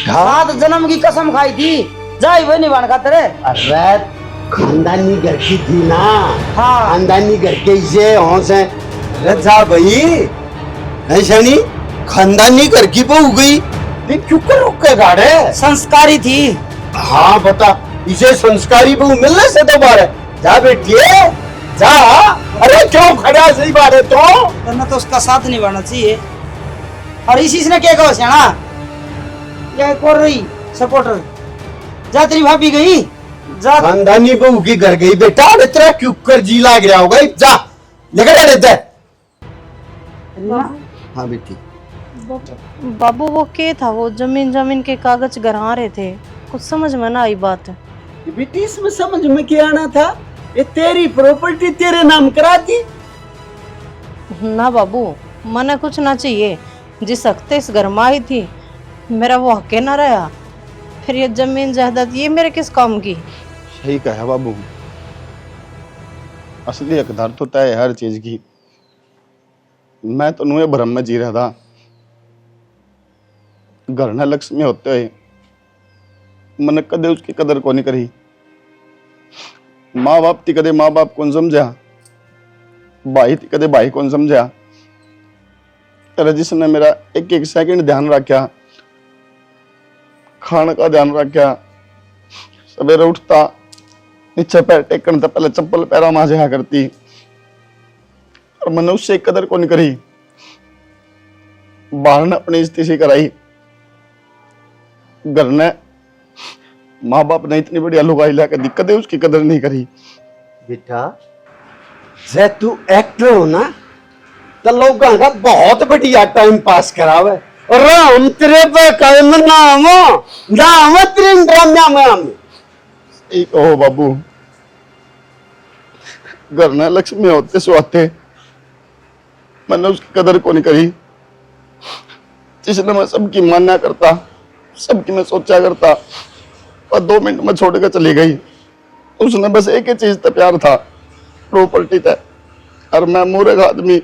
7 जन्म की कसम खाई थी, जाई वही निभाने खातिर। अरे खानदानी घर की थी ना, हाँ खानदानी घर के इसे हौस है। अरे जा भाई ऐसा नहीं, खानदानी घर की बहू गई, ये क्यों कर रुक के गाड़े। संस्कारी थी। हाँ बता, इसे संस्कारी बहू मिलने से तो बार है, जा बेटिए जा। अरे क्यों खड़ा सही बात है तो, करना तो उसका साथ निभाना चाहिए। और इसी ने क्या कहा सियाना, क्या कर रही सपोर्टर, जा तेरी भाभी गई, जा खानदानी बहू की घर गई बेटा, और इतना क्यों कर जी लाग रहा होगा, जा लेकर देता है। हाँ बेटी बाबू वो के था, वो जमीन के कागज गढ़ा रहे थे, कुछ समझ में ना आई बात। बेटी इसमें समझ में क्या आना था, ये तेरी प्रॉपर्टी तेरे नाम करा दी। ना बाबू मने कुछ ना चाहिए, जिस हफ्ते इस घर में आई थी मेरा वो हक ना रहा, फिर ये जमीन जायदाद ये मेरे किस काम की। सही कहा बाबू, असली हकदार तो तय है हर चीज की, मैं तो नुए भ्रम में जी रहा था, घर न लक्ष्मी होते हुए मैंने कदे उसकी कदर को नहीं करी, माँ बाप थी कदे माँ बाप कौन समझा, भाई थी कदे भाई कौन समझा, तेरा जिसने मेरा एक एक सेकंड ध्यान रखा, खाने का ध्यान रखा, सवेरे उठता नीचे पैर टेकन तो पहले चप्पल पैरा मां जाया करती, और मैंने उससे कदर को नहीं करी, बाहर ने अपनी इज्जत से कराई, घर ने माँ बाप ने इतनी बढ़िया लुगाई लाकर दिक्कत है उसकी कदर नहीं करी। बेटा जे तू एक्टर हो ना, तो लोगों का बहुत बढ़िया टाइम पास करावे, और हम तेरे पे कायम नाम तेरे ड्रामा में हम एक ओ बाबू, घर ने लक्ष्मी होते सुहाते मैंने उसकी कदर को नहीं करी, जिसने मैं सबकी मान्या करता, सबकी मैं सोचा करता, और 2 मिनट में छोड़ कर चली गई। उसने बस एक ही चीज था, प्यार था, प्रॉपर्टी था, और मैं मूर्ख आदमी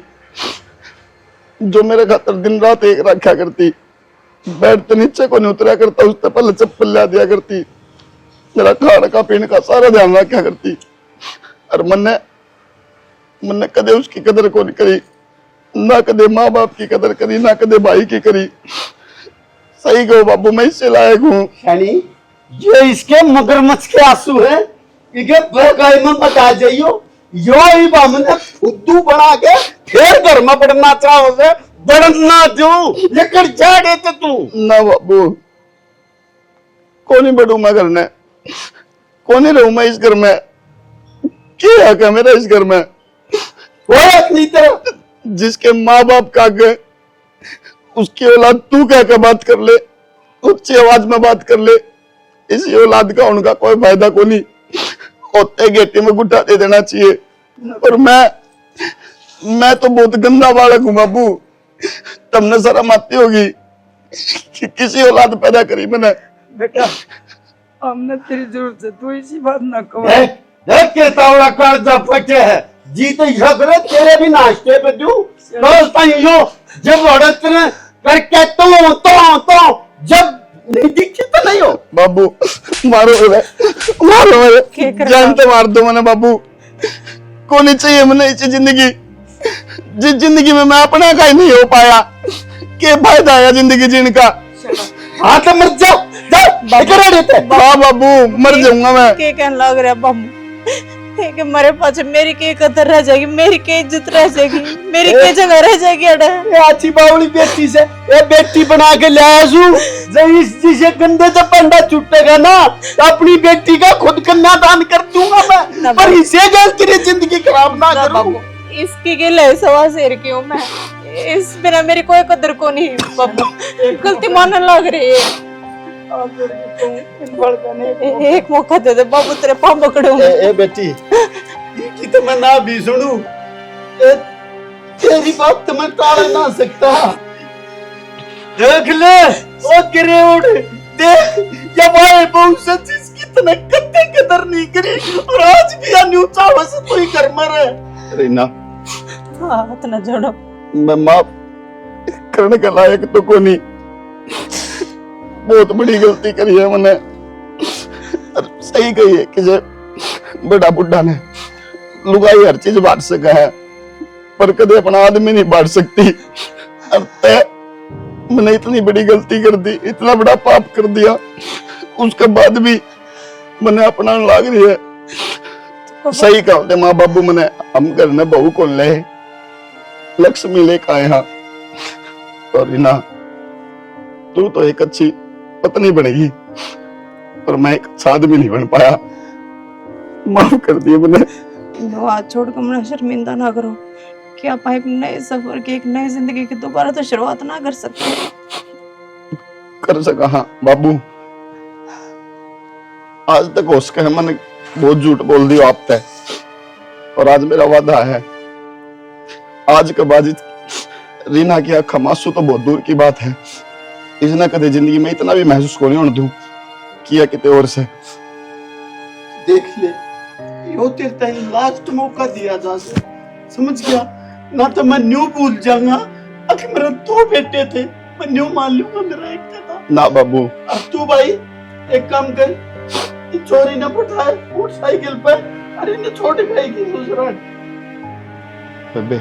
जो मेरे खातर दिन रात एक रखा करती, बेड तो नीचे को नहीं उतरा करता, उससे पहले चप्पल ला दिया करती, मेरा खाने का पीने का सारा ध्यान रखा करती, और मैंने मैंने कदे उसकी कदर को नहीं करी, ना कदे माँ बाप की कदर करी, ना कदे भाई की करी। सही कहो बाबू, मैं इससे लायक हूँ। यानी ये इसके मगरमच्छ के आंसू है, इके बहकाई में बता जाइयो, यो ही हमने फुद्दू बना के फिर घर में पढ़ना चाहो से बढ़ना दो, लेकर जा रहे थे तू। ना बाबू, कौन ही बढ़ू मैं घर में, कौन ही रहूं मैं इस घर में, क्या हक है मेरा इस घर में? वो अपनी तरह जिसके माँ बाप का गए उसकी औलाद तू कह के बात कर ले, ऊंची आवाज में बात कर ले, इसी औलाद का उनका कोई फायदा को नहीं, होते गेटे में गुट्टा दे देना चाहिए। और मैं तो बहुत गंदा बालक हूँ बाबू, तुमने शर्म आती होगी कि किसी औलाद पैदा करी मैंने। बेटा हमने तेरी जरूरत है, तू इसी बात ना कहो। देख के तावड़ा कर्जा फटे है, जीत झगड़े तेरे भी नाश्ते पे दूं, दोस्त यो जब औरत ने करके तो जब नहीं दिखी तो नहीं हो। बाबू मारो मेरे जान तो मार दो मैंने बाबू, को नहीं चाहिए मैंने इसी जिंदगी, जिस जिंदगी में मैं अपना का ही नहीं हो पाया, क्या फायदा है जिंदगी जीने का? हाँ तो मर जाओ, हाँ बाबू मर जाऊंगा मैं। के कहने लग रहा बाबू कि मेरे पास मेरी के कदर रह जाएगी, मेरी के इज्जत रह जाएगी, मेरी के जगह रह जाएगी। अड़े ये अच्छी बावली बेटी से ये बेटी बना के ले आया, जिसे गंदे से पंडा छूटेगा ना तो अपनी बेटी का खुद कन्यादान कर दूंगा मैं, पर इसे गैस तेरी जिंदगी खराब ना करूं। इसकी के लिए सवा शेर क्यों मैं, इस बिना मेरी कोई कदर को नहीं बाबू, गलती मानने लग रही है। एक मौका दे दे बाबू, तेरे पाँव पकड़ूंगा। ए बेटी की तो मैं ना भी सुनूं, तेरी बात तो मैं टाल ना सकता। देख ले ओ गिरेउड़, देख ये भाई बहू से जिसकी तने कत्ते कदर नहीं करी और आज भी अन्यूचा बस तू ही घर में रहे। रीना हाथ न जोड़ो, मैं माफ करने का लायक तो को नहीं, बहुत बड़ी गलती करी है मैंने। और सही कही है कि जे बड़ा बुढ़ा ने लुगाई हर चीज बांट सका है, पर कदे अपना आदमी नहीं बांट सकती। और मैंने इतनी बड़ी गलती कर दी, इतना बड़ा पाप कर दिया, उसके बाद भी मैंने अपना लाग रही है। सही कहा माँ बाबू मैंने, हम घर में बहू को ले लक्ष्मी लेकर आए हैं। तो रीना तू तो एक अच्छी पत्नी बनेगी, पर मैं एक अच्छा आदमी नहीं बन पाया, माफ कर दिए मैंने। हाथ छोड़ कर मुझे शर्मिंदा ना करो कि आप एक नए सफर की, एक नई जिंदगी की दोबारा तो शुरुआत ना कर सकते? कर सका हाँ बाबू, आज तक हो सके मैंने बहुत झूठ बोल दिया आप तक, और आज मेरा वादा है आज के बाद रीना की आंख मासूम तो बहुत दूर की बात है, इसने कदे जिंदगी में इतना भी महसूस को नहीं होने दूं किया किते और से। देख ले यो तेरे ताई लास्ट मौका दिया जा, समझ गया ना? तो मैं न्यू भूल जाऊंगा, अगर मेरे दो बेटे थे मैं न्यू मान लूंगा मेरा एक था ना बाबू। अब तू भाई एक काम कर, चोरी न पठाए मोटरसाइकिल पर, अरे ने छोटे भाई की दूसरा बेबे